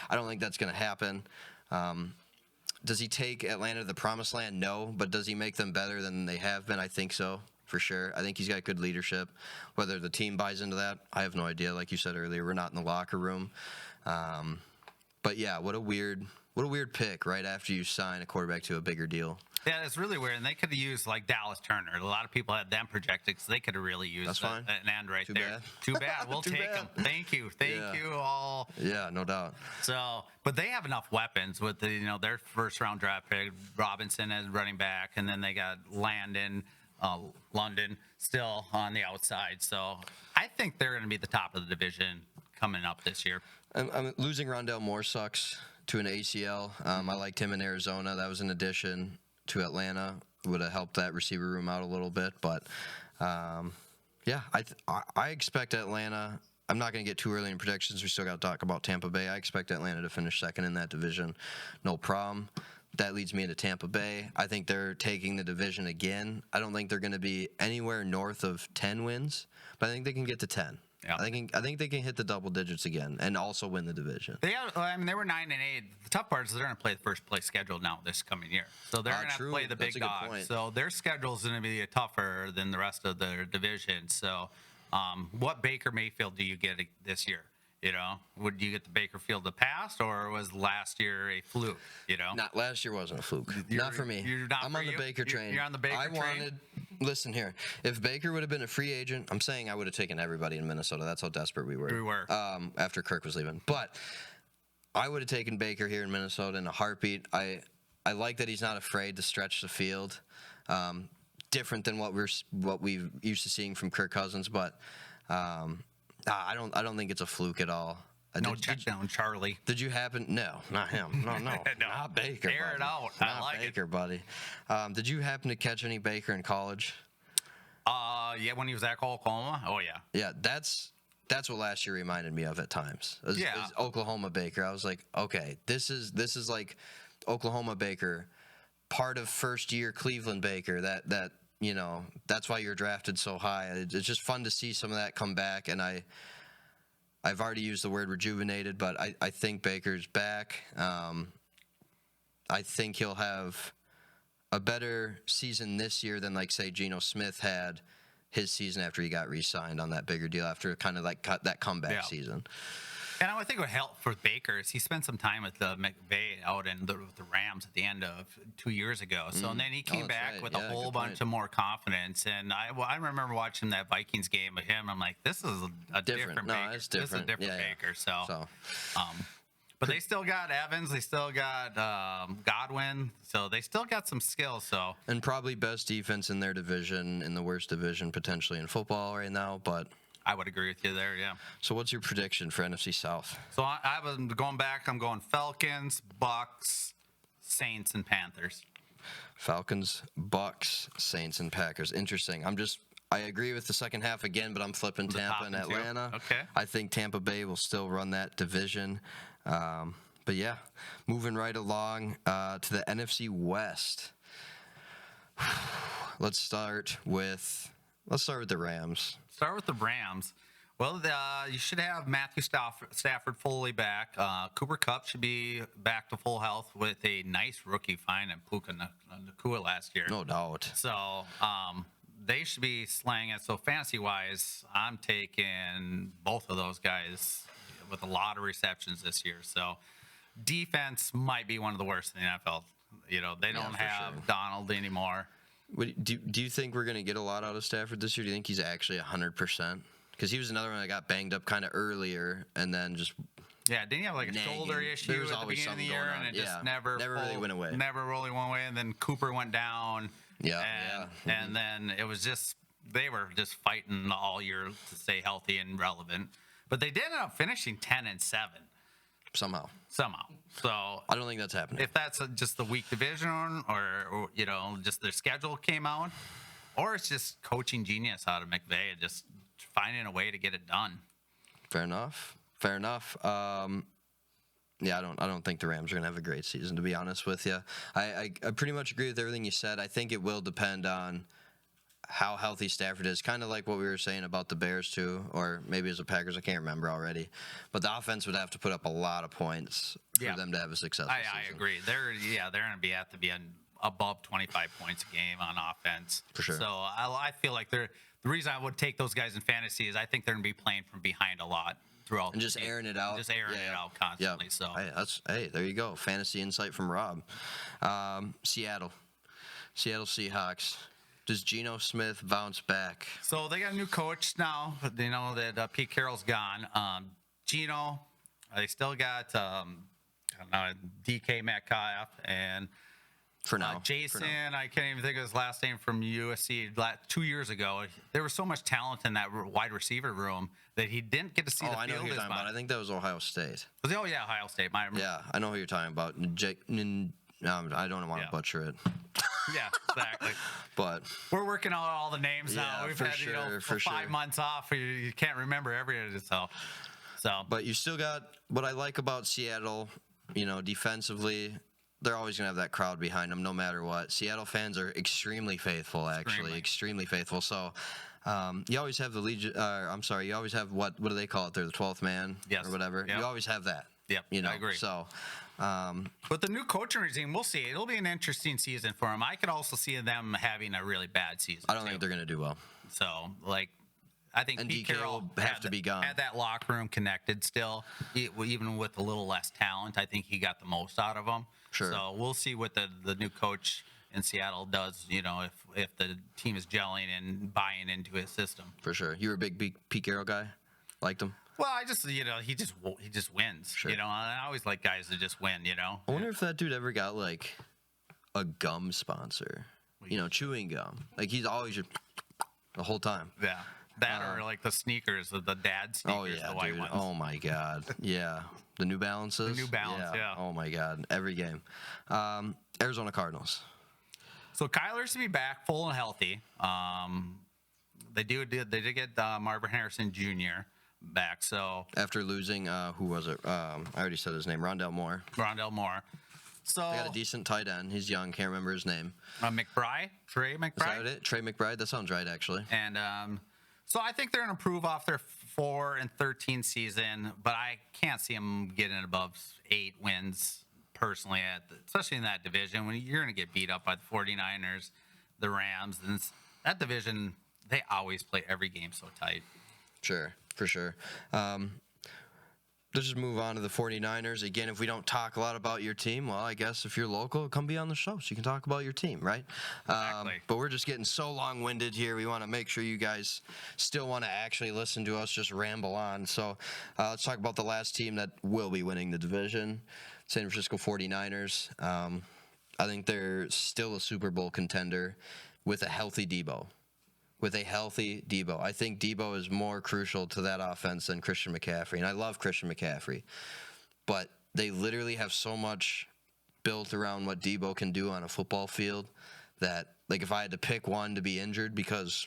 I don't think that's going to happen. Does he take Atlanta to the promised land? No. But does he make them better than they have been? I think so. For sure. I think he's got good leadership. Whether the team buys into that, I have no idea. Like you said earlier, we're not in the locker room. But yeah, what a weird pick right after you sign a quarterback to a bigger deal. Yeah, it's really weird. And they could have used like Dallas Turner. A lot of people had them projected because they could have really used an end right Too there. bad. Too bad. We'll take them. Thank you all. Yeah, no doubt. So, but they have enough weapons with their first round draft pick, Robinson as running back, and then they got London still on the outside. So I think they're going to be the top of the division coming up this year. Losing Rondell Moore sucks to an ACL. I liked him in Arizona. That was an addition to Atlanta. Would have helped that receiver room out a little bit. But, yeah, I expect Atlanta. I'm not going to get too early in predictions. We still got to talk about Tampa Bay. I expect Atlanta to finish second in that division. No problem. That leads me into Tampa Bay. I think they're taking the division again. I don't think they're going to be anywhere north of 10 wins, but I think they can get to 10. Yeah. I think they can hit the double digits again and also win the division. They were 9-8. The tough part is they're going to play the first place schedule now this coming year, so they're going to have to play the big dogs. So their schedule is going to be tougher than the rest of their division. So, what Baker Mayfield do you get this year? Would you get the Baker Field of the past, or was last year a fluke? Not last year wasn't a fluke. Not for me. I'm on the Baker train. You're on the Baker train. Listen here. If Baker would have been a free agent, I'm saying I would have taken everybody in Minnesota. That's how desperate we were. We were. After Kirk was leaving. But I would have taken Baker here in Minnesota in a heartbeat. I like that he's not afraid to stretch the field. Different than what we've used to seeing from Kirk Cousins, but I don't think it's a fluke at all. No check down, Charlie. Did you happen? No, not him. No, not Baker. Air buddy. it out. Not I like Baker, buddy. Did you happen to catch any Baker in college? Yeah, when he was at Oklahoma. Oh yeah. Yeah, that's what last year reminded me of at times. Is Oklahoma Baker. I was like, okay, this is like Oklahoma Baker, part of first year Cleveland Baker. That that's why you're drafted so high. It's just fun to see some of that come back, and I've already used the word rejuvenated, but I think Baker's back. I think he'll have a better season this year than, like, say, Geno Smith had his season after he got re-signed on that bigger deal after kind of like that comeback season. And I think what helped for Baker is he spent some time with McVay out with the Rams at the end of 2 years ago. So and then he came back with a whole bunch of more confidence. And I remember watching that Vikings game with him. I'm like, this is a different Baker. It's different. This is a different Baker. So. But they still got Evans. They still got Godwin. So they still got some skills. So and probably best defense in their division, in the worst division potentially in football right now. But I would agree with you there, yeah. So what's your prediction for NFC South? So I was going back. I'm going Falcons, Bucks, Saints, and Panthers. Falcons, Bucks, Saints, and Packers. Interesting. I agree with the second half again, but I'm flipping Tampa and Atlanta. Okay. I think Tampa Bay will still run that division. But yeah, moving right along to the NFC West. Let's start with the Rams. Start with the Rams. Well, you should have Matthew Stafford fully back. Cooper Kupp should be back to full health with a nice rookie find in Puka Nacua last year. No doubt. So they should be slaying it. So fantasy-wise, I'm taking both of those guys with a lot of receptions this year. So defense might be one of the worst in the NFL. You know, they don't have Donald anymore. Do you think we're going to get a lot out of Stafford this year? Do you think he's actually 100%? Because he was another one that got banged up kind of earlier and then just didn't he have like a shoulder issue at the beginning of the year and it just never really went away. Never really went away, and then Cooper went down. And then it was just they were just fighting all year to stay healthy and relevant. But they did end up finishing 10-7 somehow. So I don't think that's happening. If that's just the weak division, or you know, just their schedule came out, or it's just coaching genius out of McVay, just finding a way to get it done. Fair enough. Yeah, I don't think the Rams are gonna have a great season, to be honest with you. I pretty much agree with everything you said. I think it will depend on how healthy Stafford is, kind of like what we were saying about the Bears too, or maybe as the Packers. I can't remember already. But the offense would have to put up a lot of points for them to have a successful season. I agree. They're going to have to be above 25 points a game on offense. For sure. So I feel like the reason I would take those guys in fantasy is I think they're going to be playing from behind a lot throughout. And just airing it out. Just airing it out constantly. So hey, there you go. Fantasy insight from Rob. Seattle Seahawks. Does Geno Smith bounce back? So they got a new coach now. They know that Pete Carroll's gone. Geno, they still got DK Metcalf and for now. Jason. I can't even think of his last name from USC. 2 years ago, there was so much talent in that wide receiver room that he didn't get to see the field. I know who you're talking about. I think that was Ohio State. Ohio State. Yeah, I know who you're talking about. I don't want to butcher it. Yeah, exactly. But we're working on all the names now. We've had 5 months off. You can't remember every so. But you still got what I like about Seattle. You know, defensively, they're always gonna have that crowd behind them, no matter what. Seattle fans are extremely faithful, extremely faithful. So. You always have the Legion. You always have what do they call it? They're the 12th man, or whatever. Yep. You always have that. Yep. You know. I agree. So. With the new coaching regime, we'll see. It'll be an interesting season for them. I could also see them having a really bad season. I don't think they're going to do well. So, I think Pete Carroll have to be gone. Had that locker room connected still, even with a little less talent. I think he got the most out of them. Sure. So we'll see what the new coach in Seattle does. You know, if the team is gelling and buying into his system. For sure. You were a big Pete Carroll guy. Liked him. Well, he just wins. Sure. You know, and I always like guys that just win. You know. I wonder if that dude ever got like a gum sponsor. You know, chewing gum. Like he's always just the whole time. Yeah. That or like the sneakers, the dad sneakers, oh yeah, the white dude. ones. Oh my God. Yeah. The New Balances. The New Balance, yeah. Oh my God. Every game. Arizona Cardinals. So Kyler's to be back full and healthy. They did get Marvin Harrison Jr. back. So after losing, who was it? I already said his name. Rondell Moore. So they got a decent tight end. He's young. Can't remember his name. Trey McBride. Is that it? Trey McBride. That sounds right, actually. And so I think they're going to improve off their 4-13 season, but I can't see them getting above 8 wins personally, especially in that division when you're going to get beat up by the 49ers, the Rams, and that division, they always play every game so tight. Sure, for sure. Let's just move on to the 49ers. Again, if we don't talk a lot about your team, well, I guess if you're local, come be on the show so you can talk about your team, right? Exactly. But we're just getting so long-winded here. We want to make sure you guys still want to actually listen to us just ramble on. So let's talk about the last team that will be winning the division, San Francisco 49ers. I think they're still a Super Bowl contender with a healthy Debo. I think Debo is more crucial to that offense than Christian McCaffrey. And I love Christian McCaffrey. But they literally have so much built around what Debo can do on a football field that, like, if I had to pick one to be injured, because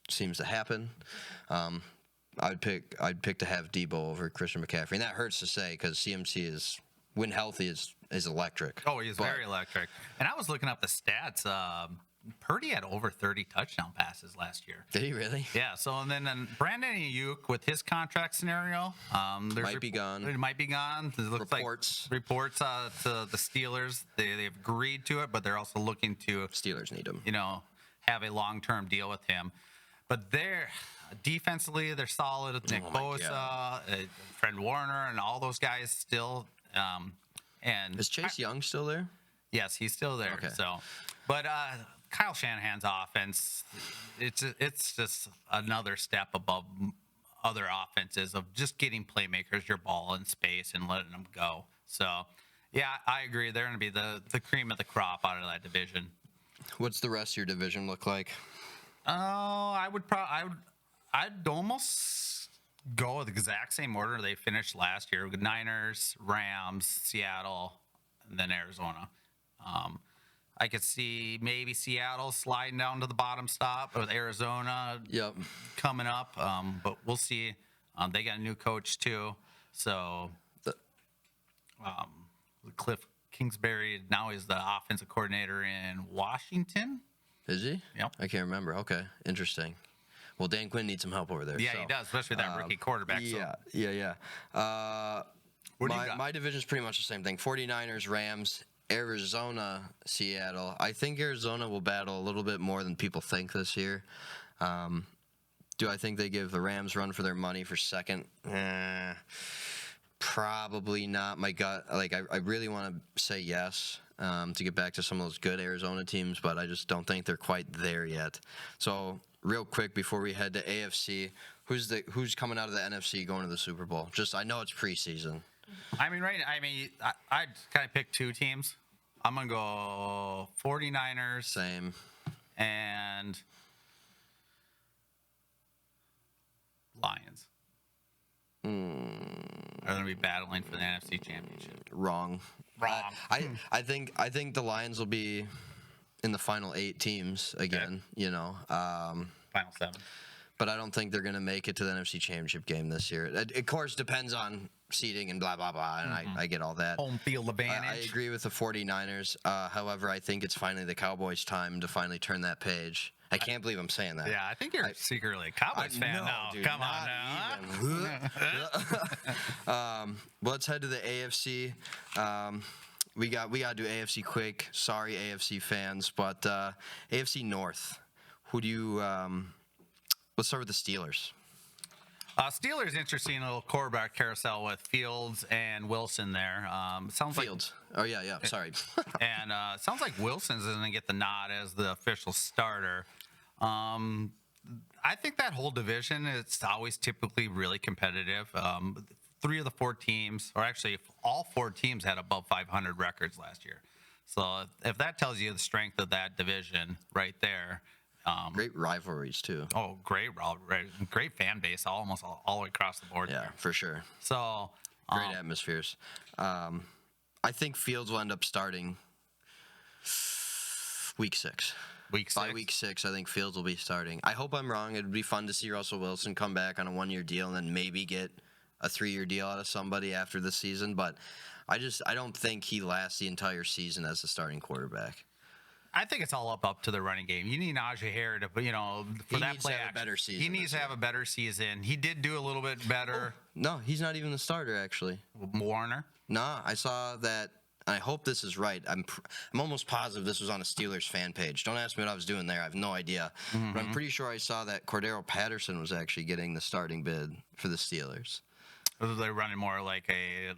it seems to happen, I'd pick to have Debo over Christian McCaffrey. And that hurts to say because CMC is, when healthy, is electric. Oh, he's very electric. And I was looking up the stats. Purdy had over 30 touchdown passes last year. Did he really? Yeah. So and then Brandon Ayuk with his contract scenario, Might be gone. It might be gone. It looks Reports to the Steelers. They've agreed to it, but they're also looking to Steelers need him. Have a long-term deal with him. But they're defensively, they're solid with Nick Bosa, Fred Warner, and all those guys still. And Is Chase Young still there? Yes, he's still there. Okay. So, but Kyle Shanahan's offense, it's just another step above other offenses of just getting playmakers your ball in space and letting them go. So, yeah, I agree. They're going to be the cream of the crop out of that division. What's the rest of your division look like? I'd almost go with the exact same order they finished last year: Niners, Rams, Seattle, and then Arizona. I could see maybe Seattle sliding down to the bottom stop with Arizona coming up, but we'll see. They got a new coach too, so Cliff Kingsbury now is the offensive coordinator in Washington. Is he? Yep. I can't remember. Okay, interesting. Well, Dan Quinn needs some help over there. Yeah, so, he does, especially that rookie quarterback. Yeah. What do you got? My division's pretty much the same thing. 49ers, Rams, Arizona, Seattle. I think Arizona will battle a little bit more than people think this year. Do I think they give the Rams run for their money for second? Probably not. My gut, I really want to say yes to get back to some of those good Arizona teams, but I just don't think they're quite there yet. So, real quick before we head to AFC, who's coming out of the NFC going to the Super Bowl? Just, I know it's preseason. I'd kind of pick two teams. I'm going to go 49ers. Same. And Lions. Are going to be battling for the NFC Championship. Wrong. I think the Lions will be in the final 8 teams again, Final 7. But I don't think they're going to make it to the NFC Championship game this year. It, of course, depends on seeding and blah, blah, blah, and I get all that. Home field advantage. I agree with the 49ers. However, I think it's finally the Cowboys' time to finally turn that page. I can't believe I'm saying that. Yeah, I think you're secretly a Cowboys fan now. Dude, Come on now. Let's head to the AFC. We got to do AFC quick. Sorry, AFC fans, but AFC North. Who do you? Let's start with the Steelers. Steelers, interesting little quarterback carousel with Fields and Wilson there. Sounds Fields. Sorry. And sounds like Wilson's going to get the nod as the official starter. I think that whole division, it's always typically really competitive. 3 of the 4 teams, or actually all 4 teams had above 500 records last year. So if that tells you the strength of that division right there. Great rivalries, too. Oh, great fan base almost all the way across the board. Yeah, there. for sure. So great atmospheres. I think Fields will end up starting week 6. By week 6, I think Fields will be starting. I hope I'm wrong. It would be fun to see Russell Wilson come back on a 1-year deal and then maybe get a 3-year deal out of somebody after the season. But I don't think he lasts the entire season as the starting quarterback. I think it's all up to the running game. You need Najee Harris to, for He that needs play to have a action. better season He needs to have a better season. He did do a little bit better. No, he's not even the starter, actually. Warner. Nah, I saw that. I hope this is right. I'm almost positive this was on a Steelers fan page. Don't ask me what I was doing there. I have no idea. Mm-hmm. But I'm pretty sure I saw that Cordero Patterson was actually getting the starting bid for the Steelers. They're running more like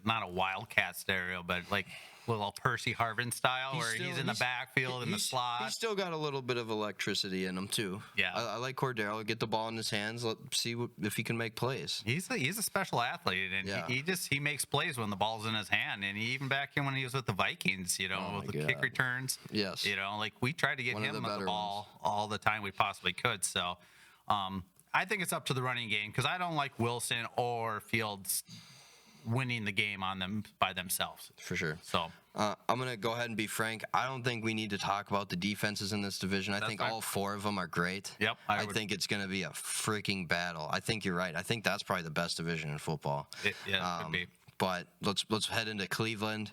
not a Wildcat stereo, but like little Percy Harvin style, where he's in the backfield in the slot. He's still got a little bit of electricity in him too. Yeah, I like Cordero. Get the ball in his hands. Let's see if he can make plays. He's a special athlete, and he makes plays when the ball's in his hand. And even back in when he was with the Vikings, with the kick returns. Yes. Like we tried to get him the ball all the time we possibly could. So, I think it's up to the running game because I don't like Wilson or Fields winning the game on them by themselves. For sure. So I'm going to go ahead and be frank. I don't think we need to talk about the defenses in this division. I think all 4 of them are great. Yep. I think it's going to be a freaking battle. I think you're right. I think that's probably the best division in football. It could be. But let's head into Cleveland.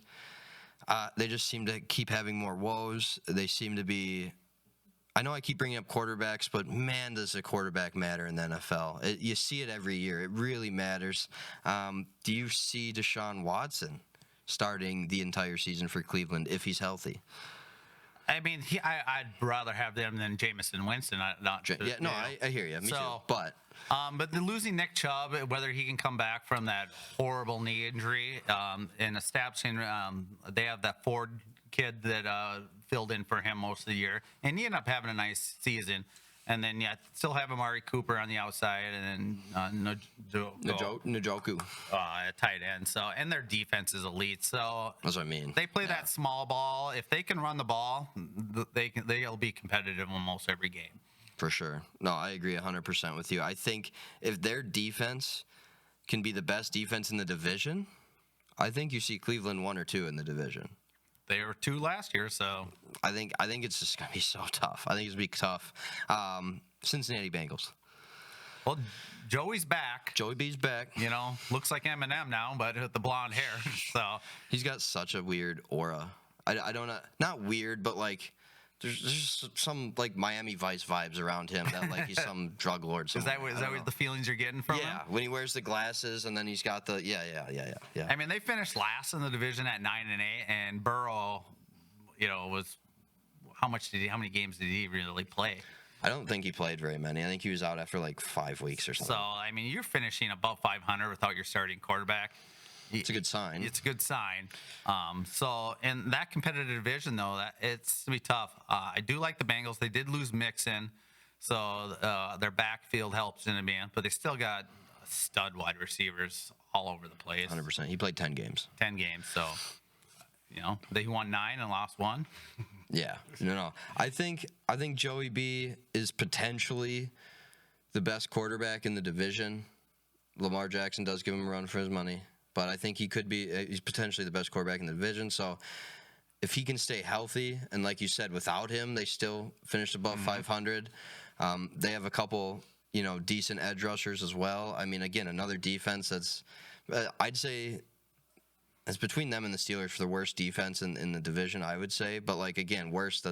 They just seem to keep having more woes. They seem to be... I know I keep bringing up quarterbacks, but man, does a quarterback matter in the NFL. You see it every year. It really matters. Do you see Deshaun Watson starting the entire season for Cleveland if he's healthy? I mean, I'd rather have them than Jameson Winston. I hear you. Me too. But the losing Nick Chubb, whether he can come back from that horrible knee injury, and establishing, they have that Ford kid that filled in for him most of the year, and he ended up having a nice season. And then still have Amari Cooper on the outside, and then Njoku at tight end. So, and their defense is elite. So that's what I mean. They play that small ball. If they can run the ball, they'll be competitive in almost every game. For sure. No, I agree 100% with you. I think if their defense can be the best defense in the division, I think you see Cleveland 1 or 2 in the division. They were 2 last year, so I think it's just gonna be so tough. I think it's gonna be tough. Cincinnati Bengals. Well, Joey's back. Joey B's back. Looks like Eminem now, but with the blonde hair. So he's got such a weird aura. I don't know, not weird, but like there's just some like Miami Vice vibes around him that like he's some drug lord. Is that what the feelings you're getting from him? Yeah, when he wears the glasses and then he's got the yeah. I mean, they finished last in the division at 9-8, and Burrow, was how many games did he really play? I don't think he played very many. I think he was out after like 5 weeks or something. So I mean, you're finishing above 500 without your starting quarterback. It's a good sign. It's a good sign. So in that competitive division, though, it's going to be tough. I do like the Bengals. They did lose Mixon, so their backfield helps in a bit, but they still got stud wide receivers all over the place. 100%. He played 10 games. 10 games. So, they won 9 and lost 1. Yeah. No. I think Joey B is potentially the best quarterback in the division. Lamar Jackson does give him a run for his money. But I think he's potentially the best quarterback in the division. So if he can stay healthy, and like you said, without him, they still finished above 500. They have a couple, decent edge rushers as well. I mean, again, another defense that's, I'd say, it's between them and the Steelers for the worst defense in the division, I would say. But, like, again, worst,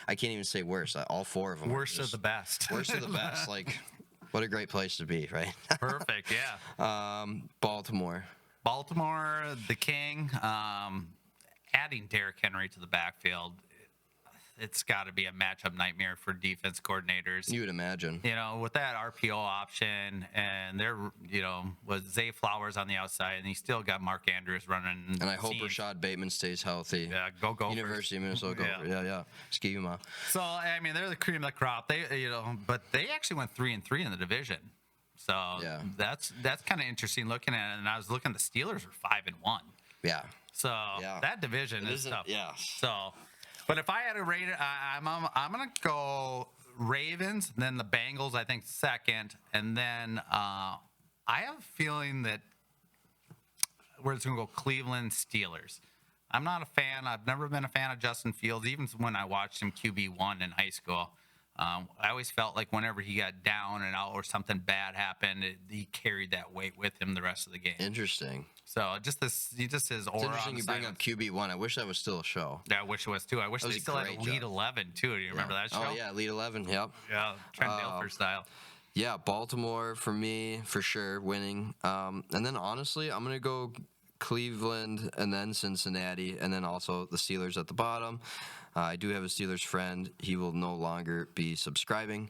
I can't even say worst. All 4 of them. Worst of the best. Worst of the best. Like, what a great place to be, right? Perfect, yeah. Baltimore, the king, adding Derrick Henry to the backfield, it's got to be a matchup nightmare for defense coordinators. You would imagine. With that RPO option, and they're, with Zay Flowers on the outside, and he still got Mark Andrews running. And I hope Rashad Bateman stays healthy. Yeah, go University of Minnesota, yeah. Schema. So, I mean, they're the cream of the crop. But they actually went 3-3 in the division. So that's kind of interesting looking at it. And I was looking, the Steelers were 5-1. Yeah. So that division is tough. Yeah. So, but if I had to rate it, I'm gonna go Ravens, then the Bengals, I think second, and then I have a feeling that we're just gonna go Cleveland Steelers. I'm not a fan. I've never been a fan of Justin Fields, even when I watched him QB1 in high school. I always felt like whenever he got down and out or something bad happened, he carried that weight with him the rest of the game. Interesting. So just his aura. It's interesting you bring up QB1. I wish that was still a show. Yeah, I wish it was too. I wish they still had Elite 11 too. Do you remember that show? Oh yeah, Elite 11. Yep. Yeah, Trent Dilfer style. Yeah, Baltimore for me for sure winning. And then honestly, I'm gonna go Cleveland and then Cincinnati and then also the Steelers at the bottom. I do have a Steelers friend. He will no longer be subscribing.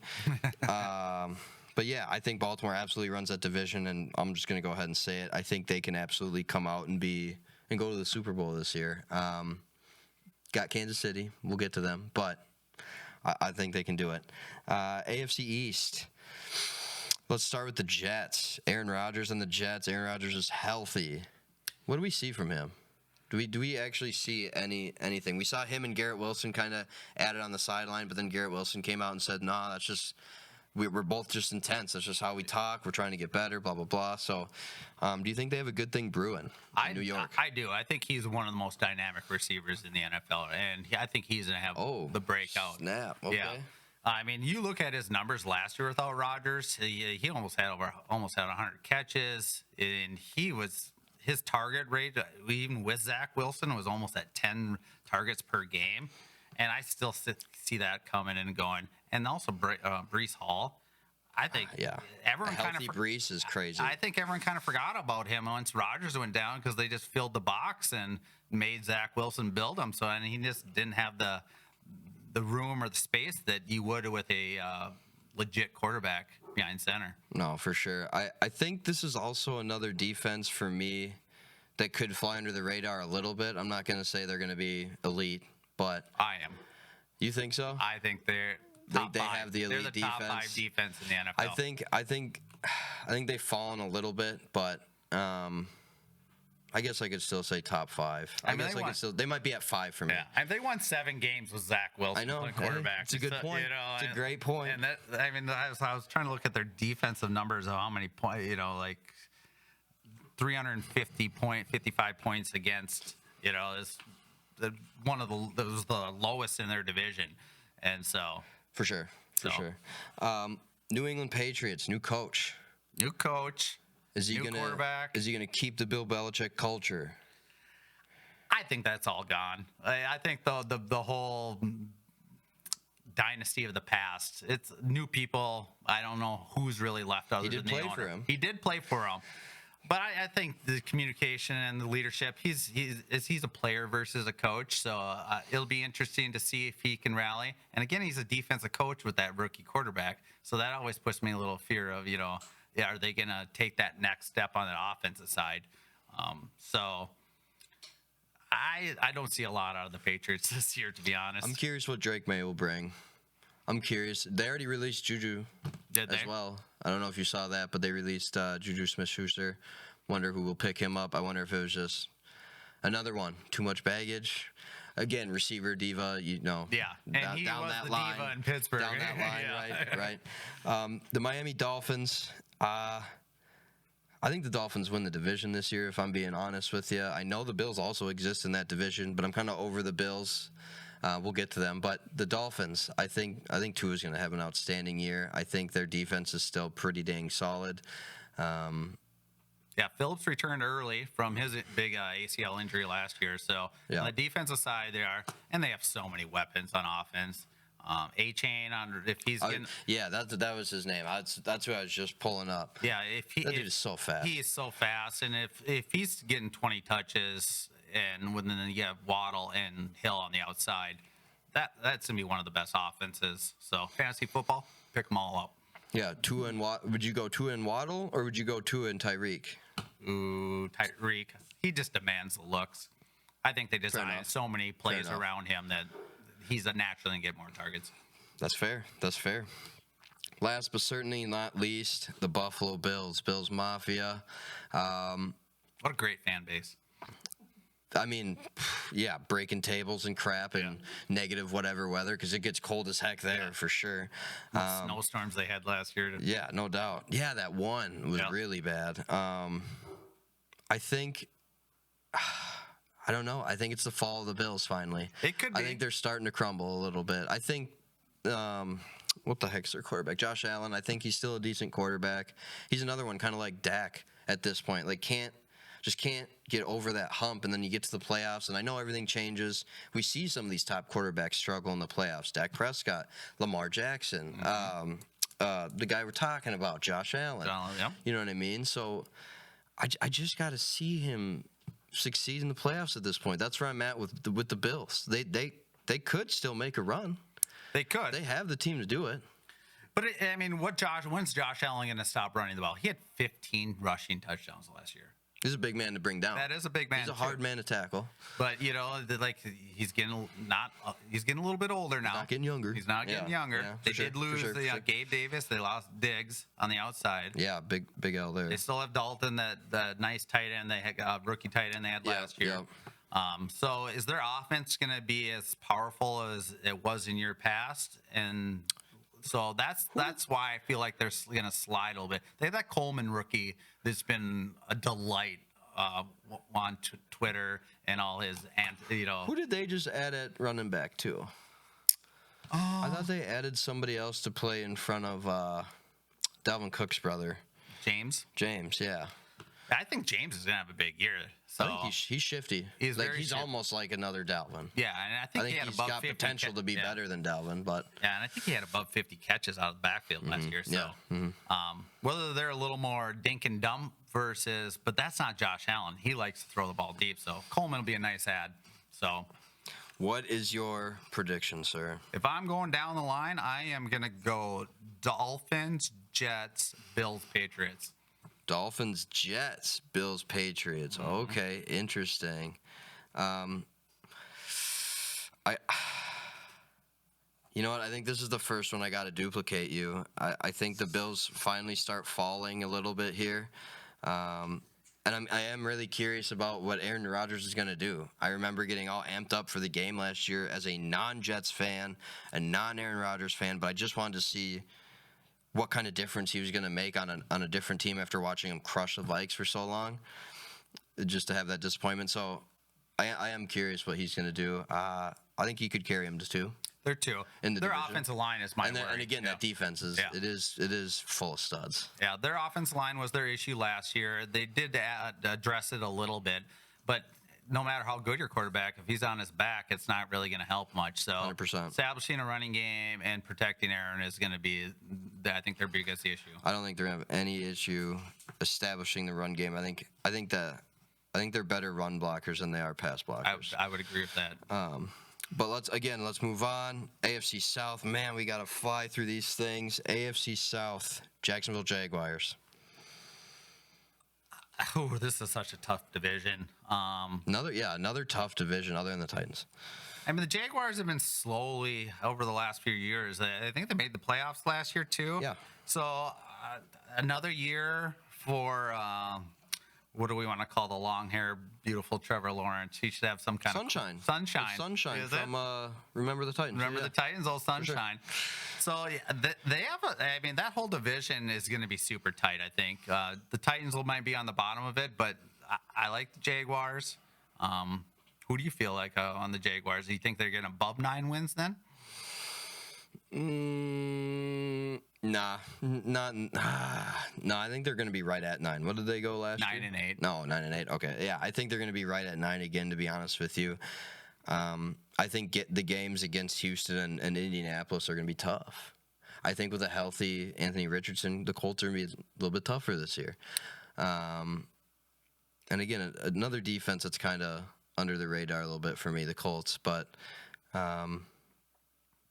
But yeah, I think Baltimore absolutely runs that division, and I'm just going to go ahead and say it. I think they can absolutely come out and go to the Super Bowl this year. Got Kansas City. We'll get to them, but I think they can do it. AFC East. Let's start with the Jets. Aaron Rodgers and the Jets. Aaron Rodgers is healthy. What do we see from him? Do we actually see anything? We saw him and Garrett Wilson kind of added on the sideline, but then Garrett Wilson came out and said, "Nah, that's just we're both just intense. That's just how we talk. We're trying to get better, blah blah blah." So, do you think they have a good thing brewing in New York? I do. I think he's one of the most dynamic receivers in the NFL, and I think he's going to have the breakout. Snap. Okay. Yeah. I mean, you look at his numbers last year without Rodgers. He almost had 100 catches, and his target rate, even with Zach Wilson, was almost at 10 targets per game. And I still see that coming and going. And also Breece Hall. I think everyone kind of Breece is crazy. I think everyone kind of forgot about him once Rodgers went down because they just filled the box and made Zach Wilson build him. So and he just didn't have the room or the space that you would with a legit quarterback behind center. No, for sure. I think this is also another defense for me that could fly under the radar a little bit. I'm not going to say they're going to be elite, but I am. You think so? I think they have the elite They're the defense. top 5 defense in the NFL. I think they've fallen a little bit, but I guess I could still say top 5. They might be at 5 for me. Yeah, and they won 7 games with Zach Wilson. I know. Quarterback. It's a good point. It's a great point. And I was trying to look at their defensive numbers of how many points, like 55 points against, is one of the lowest in their division, and so for sure. New England Patriots, new coach. Is he gonna keep the Bill Belichick culture? I think that's all gone. I think the whole dynasty of the past. It's new people. I don't know who's really left other than the owner. He did play for him. But I think the communication and the leadership. He's a player versus a coach, so it'll be interesting to see if he can rally. And again, he's a defensive coach with that rookie quarterback, so that always puts me a little fear of are they going to take that next step on the offensive side? So I don't see a lot out of the Patriots this year, to be honest. I'm curious what Drake May will bring. I'm curious. They already released Juju as well. I don't know if you saw that, but they released Juju Smith-Schuster. Wonder who will pick him up. I wonder if it was just another one. Too much baggage. Again, receiver diva, Yeah, and he down was that the line, diva in Pittsburgh. Down that line, right. The Miami Dolphins. I think the Dolphins win the division this year, if I'm being honest with you. I know the Bills also exist in that division, but I'm kind of over the Bills. We'll get to them. But the Dolphins, I think Tua's going to have an outstanding year. I think their defense is still pretty dang solid. Yeah, Phillips returned early from his big ACL injury last year. So on the defensive side, they have so many weapons on offense. A-Chain if he's getting that was his name. That's who I was just pulling up. Yeah, that dude is so fast. He is so fast, and if he's getting 20 touches, and then you have Waddle and Hill on the outside, that's gonna be one of the best offenses. So fantasy football, pick them all up. Yeah, Tua and would you go Tua and Waddle, or would you go Tua and Tyreek? Ooh, Tyreek. He just demands the looks. I think they design so many plays around him that he's naturally going to get more targets. That's fair. Last but certainly not least, the Buffalo Bills. Bills Mafia. What a great fan base. I mean, yeah, breaking tables and crap and negative whatever weather because it gets cold as heck there for sure. The snowstorms they had last year. Yeah, no doubt. Yeah, that one was really bad. I think, I don't know. I think it's the fall of the Bills finally. It could be. I think they're starting to crumble a little bit. I think what the heck's their quarterback? Josh Allen. I think he's still a decent quarterback. He's another one kind of like Dak at this point. Like can't get over that hump, and then you get to the playoffs, and I know everything changes. We see some of these top quarterbacks struggle in the playoffs. Dak Prescott, Lamar Jackson, the guy we're talking about, Josh Allen. Yep. You know what I mean? So I just got to see him succeed in the playoffs at this point. That's where I'm at with the Bills. They could still make a run. They could. They have the team to do it. But I mean, when's Josh Allen going to stop running the ball? He had 15 rushing touchdowns last year. He's a big man to bring down. That is a big man. He's a hard man to tackle. But you know, he's getting a little bit older now. Not getting younger. He's not getting younger. Yeah, they did lose Gabe Davis. They lost Diggs on the outside. Yeah, big L there. They still have Dalton, the nice tight end they had, rookie tight end they had last year. So is their offense going to be as powerful as it was in year past? And so that's why I feel like they're going to slide a little bit. They have that Coleman rookie that's been a delight on Twitter and all his, Who did they just add at running back too? I thought they added somebody else to play in front of Dalvin Cook's brother. James, yeah. I think James is going to have a big year. So I think he's shifty. He's almost like another Dalvin. Yeah, and I think he had he's above got 50 potential to be better than Dalvin, but yeah, and I think he had above 50 catches out of the backfield last year. So whether they're a little more dink and dump versus, but that's not Josh Allen. He likes to throw the ball deep. So Coleman will be a nice add. So what is your prediction, sir? If I'm going down the line, I am going to go Dolphins, Jets, Bills, Patriots. Dolphins, Jets, Bills, Patriots. Okay, interesting. You know what? I think this is the first one I got to duplicate you. I think the Bills finally start falling a little bit here. And I am really curious about what Aaron Rodgers is going to do. I remember getting all amped up for the game last year as a non-Jets fan, a non-Aaron Rodgers fan, but I just wanted to see what kind of difference he was going to make on a different team after watching him crush the Vikes for so long, just to have that disappointment. So I am curious what he's going to do. I think he could carry him to 2. They're 2. In the their division. Offensive line is my worry. And again, that defense is it is full of studs. Yeah, their offensive line was their issue last year. They did address it a little bit, but no matter how good your quarterback, if he's on his back, it's not really going to help much. So 100%. Establishing a running game and protecting Aaron is going to be, I think, their biggest issue. I don't think they're going to have any issue establishing the run game. I think they're better run blockers than they are pass blockers. I would agree with that. But let's move on. AFC South, man, we got to fly through these things. AFC South, Jacksonville Jaguars. Oh, this is such a tough division. Another tough division other than the Titans. I mean, the Jaguars have been slowly over the last few years. I think they made the playoffs last year too. Yeah. So another year for what do we want to call the long hair, beautiful Trevor Lawrence? He should have some kind of sunshine. Sunshine from Remember the Titans. Remember the Titans, old Sunshine. So they have that whole division is going to be super tight. I think the Titans might be on the bottom of it, but I like the Jaguars. Who do you feel like on the Jaguars? Do you think they're getting above 9 wins then? Nah. I think they're going to be right at 9. What did they go last year? 9-8. No, 9-8. Okay, yeah, I think they're going to be right at 9 again. To be honest with you, I think the games against Houston and Indianapolis are going to be tough. I think with a healthy Anthony Richardson, the Colts are going to be a little bit tougher this year. And again, another defense that's kind of under the radar a little bit for me, the Colts, but.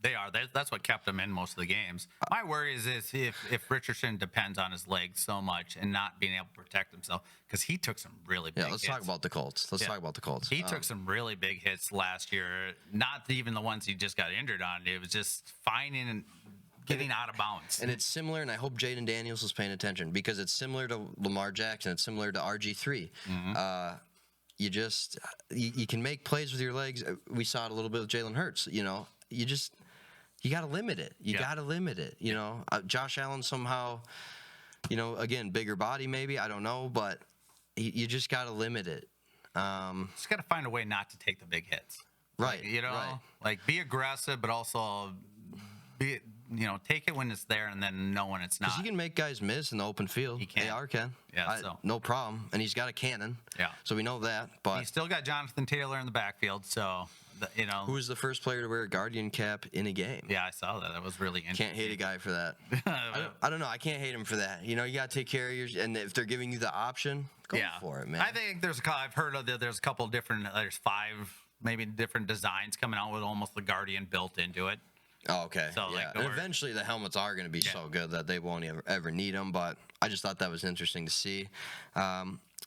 They are. That's what kept them in most of the games. My worry is if Richardson depends on his legs so much and not being able to protect himself, because he took some really big hits. Talk about the Colts. Talk about the Colts. He took some really big hits last year, not even the ones he just got injured on. It was just finding and getting out of bounds. And it's similar, and I hope Jaden Daniels is paying attention, because it's similar to Lamar Jackson. It's similar to RG3. Mm-hmm. You can make plays with your legs. We saw it a little bit with Jalen Hurts. You got to limit it. You got to limit it. Josh Allen somehow, again, bigger body maybe. I don't know, but you just got to limit it. Just got to find a way not to take the big hits. Right. Like be aggressive, but also take it when it's there and then know when it's not. Because he can make guys miss in the open field. He can. AR can. Yeah, no problem. And he's got a cannon. Yeah. So we know that. But he's still got Jonathan Taylor in the backfield. So, who was the first player to wear a Guardian cap in a game? Yeah, I saw that. That was really interesting. Can't hate a guy for that. I don't know. I can't hate him for that. You got to take care of yours. And if they're giving you the option, go for it, man. I think I've heard of there's a couple of different, there's 5 maybe different designs coming out with almost the Guardian built into it. Oh, okay. So, yeah. And eventually the helmets are going to be so good that they won't ever need them. But I just thought that was interesting to see.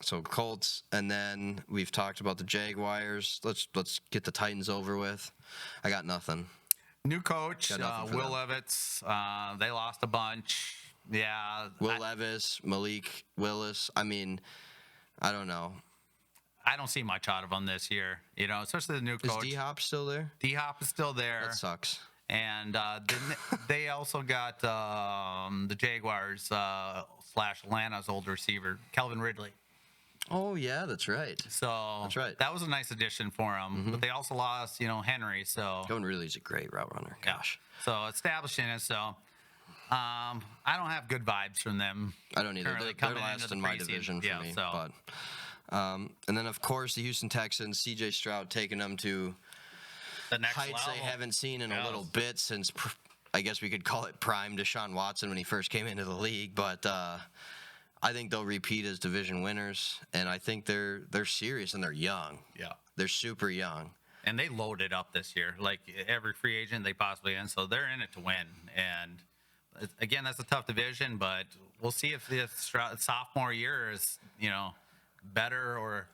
So Colts, and then we've talked about the Jaguars. Let's get the Titans over with. I got nothing. New coach, Will Levis. They lost a bunch. Yeah. Will Levis, Malik Willis. I mean, I don't know. I don't see much out of them this year, especially the new coach. Is D-Hop still there? D-Hop is still there. That sucks. And they also got the Jaguars / Atlanta's old receiver, Calvin Ridley. Oh, yeah, that's right. So that's right. That was a nice addition for him. Mm-hmm. But they also lost, Henry. So Calvin Ridley's a great route runner. Gosh. So establishing it. So I don't have good vibes from them. I don't either. They're last in my division for me. So. But, and then, of course, the Houston Texans, C.J. Stroud taking them to the next heights level. They haven't seen in a little bit since, I guess we could call it prime Deshaun Watson when he first came into the league. But I think they'll repeat as division winners, and I think they're serious and they're young. Yeah, they're super young, and they loaded up this year, like every free agent they possibly can. So they're in it to win. And again, that's a tough division, but we'll see if the sophomore year is better or.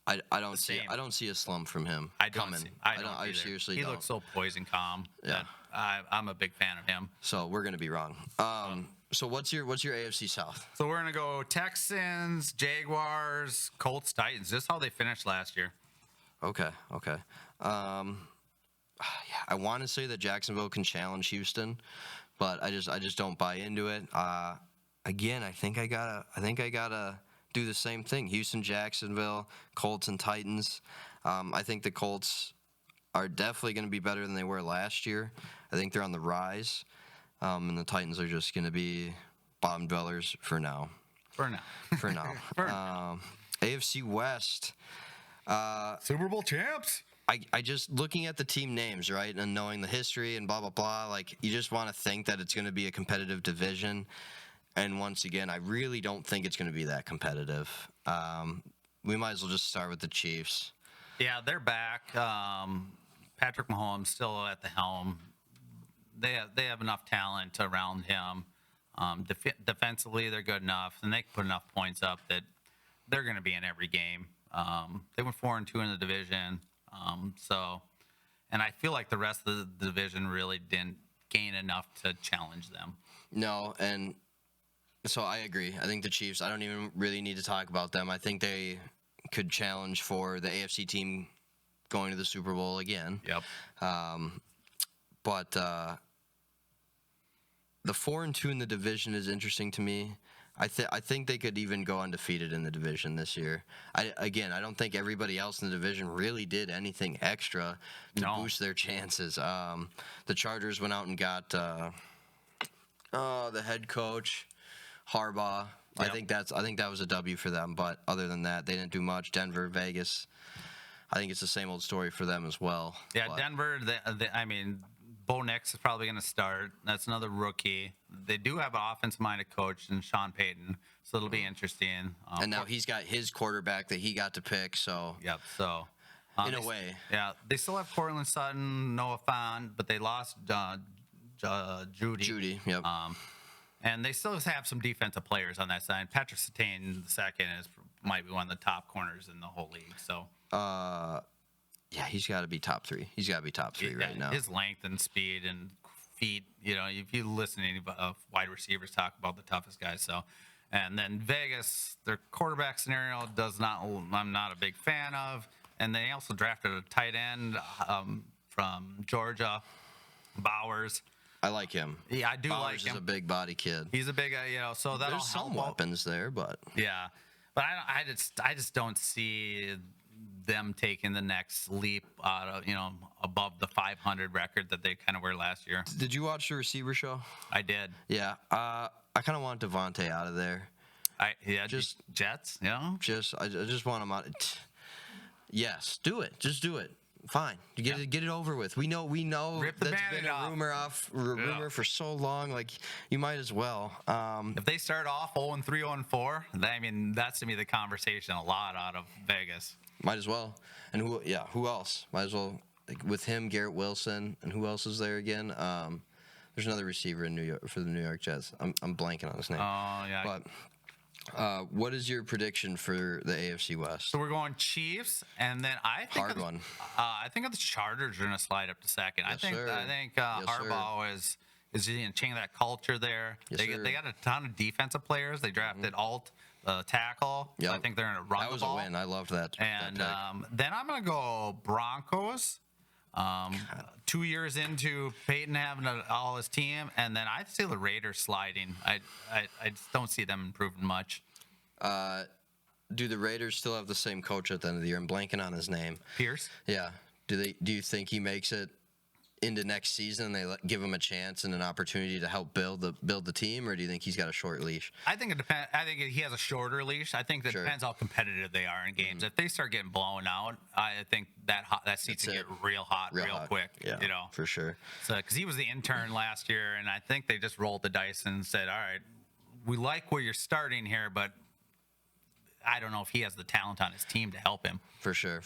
I don't see a slump from him. I seriously he don't. Looks so poised and calm. Yeah, I'm a big fan of him. So we're gonna be wrong. So what's your AFC South? So we're gonna go Texans, Jaguars, Colts, Titans. This is how they finished last year. Okay. Yeah, I want to say that Jacksonville can challenge Houston, but I just don't buy into it. Again, I think I gotta do the same thing. Houston, Jacksonville, Colts, and Titans. I think the Colts are definitely going to be better than they were last year. I think they're on the rise, and the Titans are just going to be bottom dwellers for now. For now. AFC West. Super Bowl champs. I just looking at the team names, right, and knowing the history and blah blah blah. Like you just want to think that it's going to be a competitive division. And once again, I really don't think it's going to be that competitive. We might as well just start with the Chiefs. Yeah, they're back. Patrick Mahomes still at the helm. They have enough talent around him. Defensively, they're good enough, and they can put enough points up that they're going to be in every game. They went 4-2 in the division. And I feel like the rest of the division really didn't gain enough to challenge them. No, and so I agree. I think the Chiefs, I don't even really need to talk about them. I think they could challenge for the AFC team going to the Super Bowl again. Yep. But the 4-2 in the division is interesting to me. I think they could even go undefeated in the division this year. I don't think everybody else in the division really did anything extra to boost their chances. The Chargers went out and got the head coach, Harbaugh. Yep. I think that was a W for them. But other than that, they didn't do much. Denver, Vegas. I think it's the same old story for them as well. Yeah, but Denver. Bo Nix is probably going to start. That's another rookie. They do have an offensive-minded coach in Sean Payton, so it'll be interesting. And now he's got his quarterback that he got to pick. So yep. So in a way, yeah, they still have Cortland Sutton, Noah Fant, but they lost Judy. Yep. And they still have some defensive players on that side. Patrick Surtain II might be one of the top corners in the whole league. So. Yeah, he's got to be top 3. He's got to be top 3 right now. His length and speed and feet, if you listen to any wide receivers talk about the toughest guys. So, and then Vegas, their quarterback scenario I'm not a big fan of. And they also drafted a tight end from Georgia, Bowers. I like him. Yeah, I do Bowers like him. He's a big body kid. He's a big guy, so that'll There's some weapons there, but yeah. But I just don't see them taking the next leap out of, above the 500 record that they kind of were last year. Did you watch the receiver show? I did. Yeah. I kind of want Devontae out of there. Just Jets, I just want him out. Yes, do it. Just do it. Fine. Get it over with. We know Rip the that's Band-Aid been a off. rumor for so long. Like, you might as well. If they start off 0-3, 0-4, that's to me the conversation a lot out of Vegas. Might as well. And who else? Might as well. Like, with him, Garrett Wilson, and who else is there again? There's another receiver in New York for the New York Jets. I'm blanking on his name. Oh yeah. But what is your prediction for the AFC West? So we're going Chiefs, and then I think I think the Chargers are going to slide up to second. Yes, I think Yes, Harbaugh is going to change that culture there. Yes, they got a ton of defensive players. They drafted Alt tackle. Yep. So I think they're going to run the ball. That was a win. I loved that. And that then I'm going to go Broncos. 2 years into Peyton having all his team, and then I see the Raiders sliding. I just don't see them improving much. Do the Raiders still have the same coach at the end of the year? I'm blanking on his name. Pierce? Yeah. Do you think he makes it into next season and they give him a chance and an opportunity to help build the team, or do you think he's got a short leash? I think it depends. I think he has a shorter leash. I think that depends how competitive they are in games. If they start getting blown out, I think that seats can get real hot quick. Yeah, for sure. So because he was the intern last year, and I think they just rolled the dice and said, "All right, we like where you're starting here, but I don't know if he has the talent on his team to help him." For sure.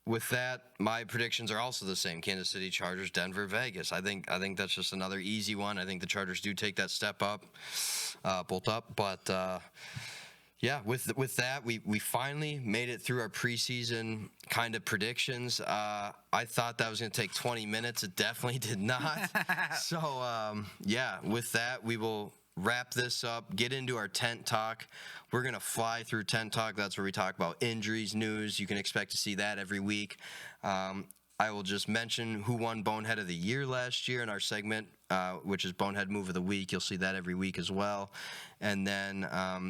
With that, my predictions are also the same: Kansas City, Chargers, Denver, Vegas. I think that's just another easy one. I think the Chargers do take that step up, bolt up. But with that, we finally made it through our preseason kind of predictions. I thought that was going to take 20 minutes. It definitely did not. So with that, we will wrap this up, get into our tent talk. We're going to fly through tent talk. That's where we talk about injuries, news. You can expect to see that every week. I will just mention who won Bonehead of the Year last year in our segment, which is Bonehead Move of the Week. You'll see that every week as well. And then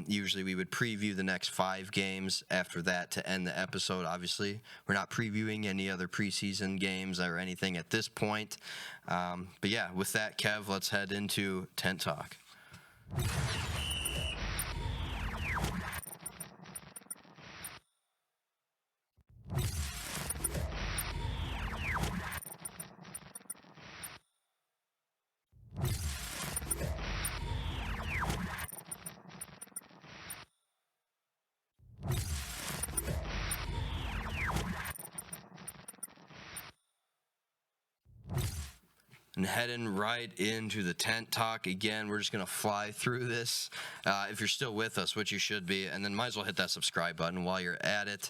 usually we would preview the next 5 games after that to end the episode. Obviously, we're not previewing any other preseason games or anything at this point. But yeah, with that, Kev, let's head into tent talk. And heading right into the tent talk again. We're just going to fly through this. If you're still with us, which you should be, and then might as well hit that subscribe button while you're at it.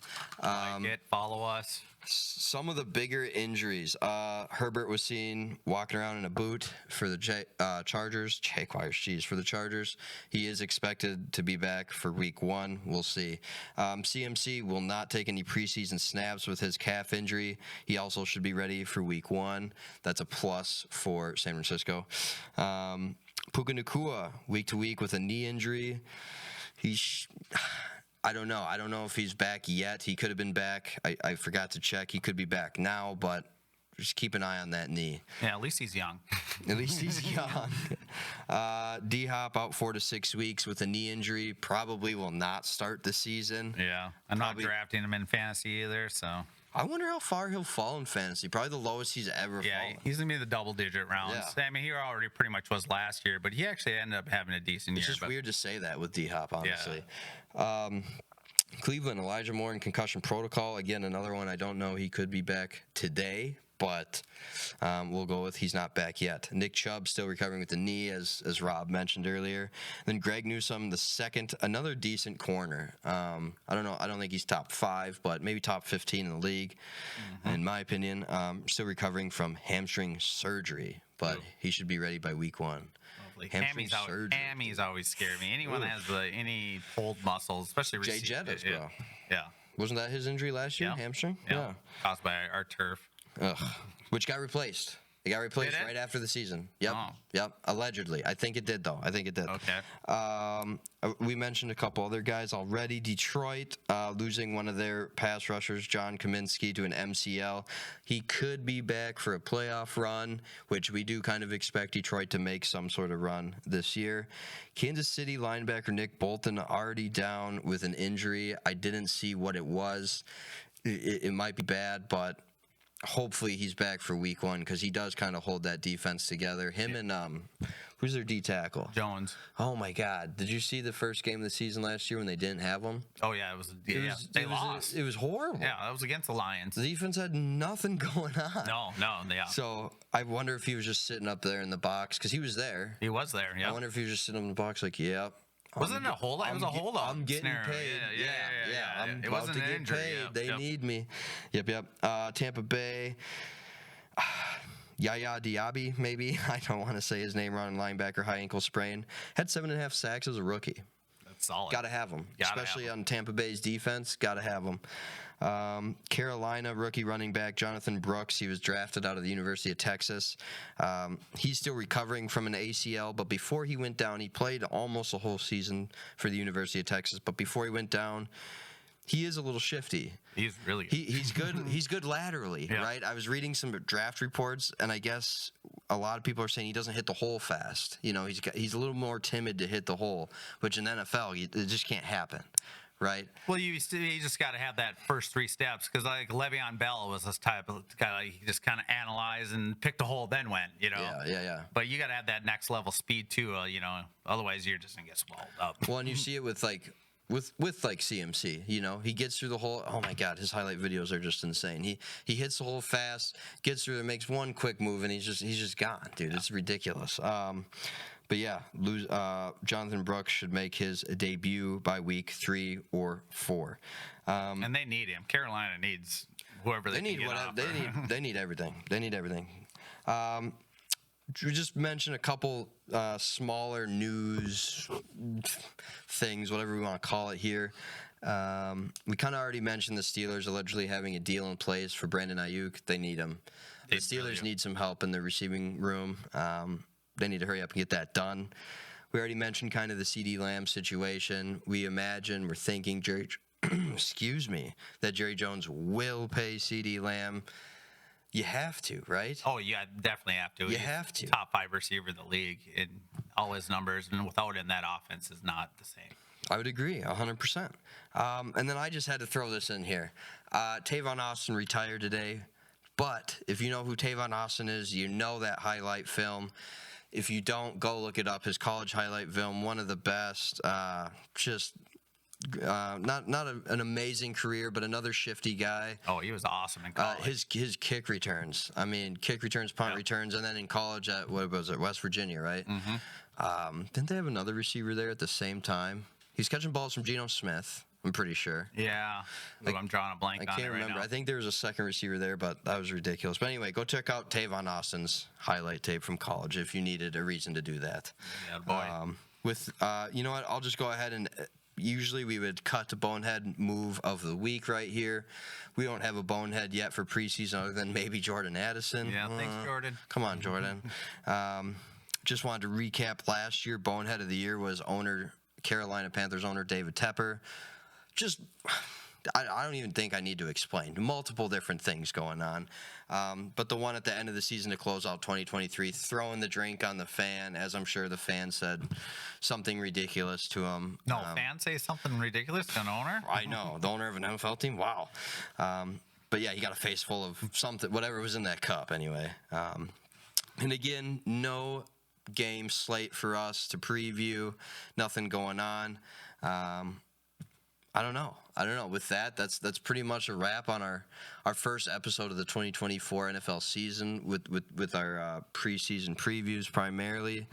Follow us. Some of the bigger injuries. Herbert was seen walking around in a boot for the Chargers. Jaguars, for the Chargers. He is expected to be back for week 1. We'll see. CMC will not take any preseason snaps with his calf injury. He also should be ready for week 1. That's a plus for San Francisco. Puka Nacua, week to week with a knee injury. I don't know. I don't know if he's back yet. He could have been back. I forgot to check. He could be back now, but just keep an eye on that knee. Yeah, at least he's young. At least he's young. D-Hop out 4 to 6 weeks with a knee injury. Probably will not start the season. Yeah, I'm not drafting him in fantasy either, so. I wonder how far he'll fall in fantasy. Probably the lowest he's ever fallen. Yeah, he's going to be the double-digit rounds. Yeah. I mean, he already pretty much was last year, but he actually ended up having a decent year. It's just weird to say that with D-Hop, honestly. Yeah. Cleveland, Elijah Moore in concussion protocol. Again, another one I don't know. He could be back today, but we'll go with he's not back yet. Nick Chubb still recovering with the knee, as Rob mentioned earlier. Then Greg Newsome, the second, another decent corner. I don't know. I don't think he's top 5, but maybe top 15 in the league, in my opinion. Still recovering from hamstring surgery, but he should be ready by week 1. Hammies always scare me. Anyone that has any pulled muscles, especially Jay Jettis, bro. Yeah. Wasn't that his injury last year? Yeah. Hamstring? Yeah. Caused by our turf. Ugh. Which got replaced. It got replaced Did it? right after the season. Yep. Oh. Yep. Allegedly. I think it did, though. I think it did. Okay. We mentioned a couple other guys already. Detroit losing one of their pass rushers, John Kaminsky, to an MCL. He could be back for a playoff run, which we do kind of expect Detroit to make some sort of run this year. Kansas City linebacker Nick Bolton already down with an injury. I didn't see what it was. It might be bad, but hopefully he's back for week 1 because he does kind of hold that defense together. Him and who's their D tackle? Jones. Oh my God! Did you see the first game of the season last year when they didn't have him? Oh yeah, they lost. It was horrible. Yeah, that was against the Lions. The defense had nothing going on. No, yeah. So I wonder if he was just sitting up there in the box because he was there. He was there. Yeah. I wonder if he was just sitting in the box like, yep. Wasn't it a holdout? It was a holdout. I'm getting scenario. paid. Yeah. I'm It about wasn't to an get injury. paid. Yep, They yep. need me. Yep. Tampa Bay. Yaya Diaby, maybe. I don't want to say his name wrong. Linebacker, high ankle sprain. Had 7.5 sacks as a rookie. That's solid. Got to have him, Gotta especially have him. on Tampa Bay's defense. Got to have him. Carolina rookie running back Jonathan Brooks. He was drafted out of the University of Texas. He's still recovering from an ACL, but before he went down, he played almost a whole season for the University of Texas. But before he went down, he is a little shifty. He's really good. He's good. He's good laterally, Yeah. right? I was reading some draft reports, and I guess a lot of people are saying he doesn't hit the hole fast. You know, he's a little more timid to hit the hole, which in the NFL it just can't happen, right? Well, you just got to have that first 3 steps because like Le'Veon Bell was this type of guy. Like, he just kind of analyzed and picked a hole, then went. You know. Yeah. But you got to have that next level speed too. You know, otherwise you're just gonna get swallowed up. Well, and you see it with like CMC, you know, he gets through the hole. Oh my God, his highlight videos are just insane. He hits the hole fast, gets through there, makes one quick move, and he's just gone, dude. It's ridiculous. But yeah, Jonathan Brooks should make his debut by week 3 or 4. And they need him. Carolina needs whoever they need can get off. they need everything. They need everything. We just mentioned a couple smaller news things, whatever we want to call it here. We kind of already mentioned the Steelers allegedly having a deal in place for Brandon Ayuk. They need him. The Steelers need some help in the receiving room. They need to hurry up and get that done. We already mentioned kind of the CeeDee Lamb situation. We're thinking that Jerry Jones will pay CeeDee Lamb. You have to, right? Oh, yeah, definitely have to. You have to. Top 5 receiver in the league in all his numbers, and without him, that offense is not the same. I would agree, 100%. And then I just had to throw this in here. Tavon Austin retired today, but if you know who Tavon Austin is, you know that highlight film. If you don't, go look it up. His college highlight film, one of the best. Not an amazing career, but another shifty guy. Oh, he was awesome in college. His kick returns. I mean, kick returns, punt returns, and then in college at what was it, West Virginia, right? Mm-hmm. Didn't they have another receiver there at the same time? He's catching balls from Geno Smith. I'm pretty sure. Yeah. I'm drawing a blank on it right now. I can't remember. I think there was a second receiver there, but that was ridiculous. But anyway, go check out Tavon Austin's highlight tape from college if you needed a reason to do that. Yeah, boy. You know what? I'll just go ahead and. Usually we would cut to bonehead move of the week right here. We don't have a bonehead yet for preseason other than maybe Jordan Addison. Yeah, thanks, Jordan. Come on, Jordan. Just wanted to recap last year. Bonehead of the year was Carolina Panthers owner David Tepper. I don't even think I need to explain. Multiple different things going on. But the one at the end of the season to close out 2023, throwing the drink on the fan, as I'm sure the fan said something ridiculous to him. No, fans say something ridiculous to an owner? I know. The owner of an NFL team? Wow. But yeah, he got a face full of something, whatever was in that cup anyway. And again, no game slate for us to preview. Nothing going on. I don't know. With that, that's pretty much a wrap on our first episode of the 2024 NFL season with our preseason previews primarily.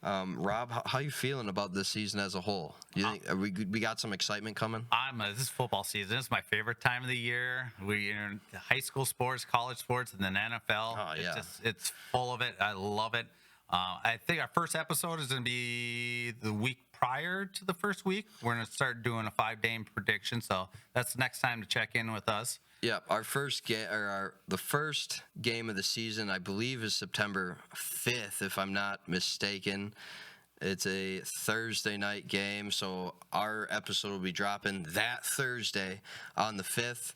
Rob, how you feeling about this season as a whole? You think we got some excitement coming? This is football season. It's my favorite time of the year. We're in high school sports, college sports, and then NFL. Oh, yeah. It's full of it. I love it. I think our first episode is going to be the week prior to the first week. We're going to start doing a 5-day prediction, so that's the next time to check in with us. Yeah, our first the first game of the season, I believe, is September 5th, if I'm not mistaken. It's a Thursday night game, so our episode will be dropping that Thursday on the 5th.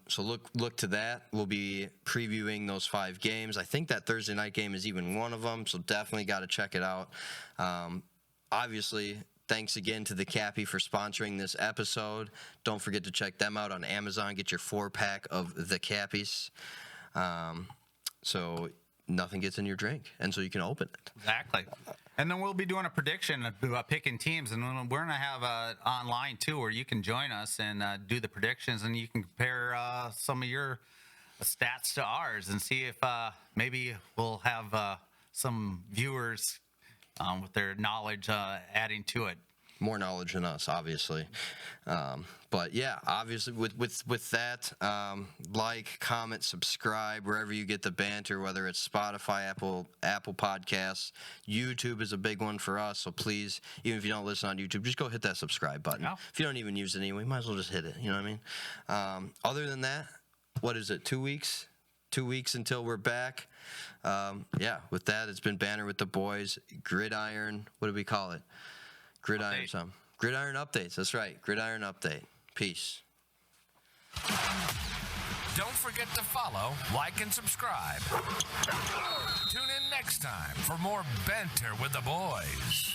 So look to that. We'll be previewing those 5 games. I think that Thursday night game is even one of them, so definitely got to check it out. Obviously, thanks again to the Cappy for sponsoring this episode. Don't forget to check them out on Amazon. Get your 4-pack of the Cappies. So nothing gets in your drink, and so you can open it. Exactly. And then we'll be doing a prediction about picking teams, and we're going to have online too, where you can join us and do the predictions, and you can compare some of your stats to ours and see if maybe we'll have some viewers with their knowledge adding to it. More knowledge than us, obviously. But yeah, obviously with that, like, comment, subscribe wherever you get the banter, whether it's Spotify, Apple Podcasts. YouTube is a big one for us, so please, even if you don't listen on YouTube, just go hit that subscribe button. Yeah. If you don't even use it anyway, might as well just hit it. You know what I mean? Other than that, what is it? 2 weeks? 2 weeks until we're back. Yeah, with that, it's been Banter with the boys. Gridiron, what do we call it? Gridiron Update. Gridiron updates. That's right. Gridiron update. Peace. Don't forget to follow, like, and subscribe. Tune in next time for more Banter with the boys.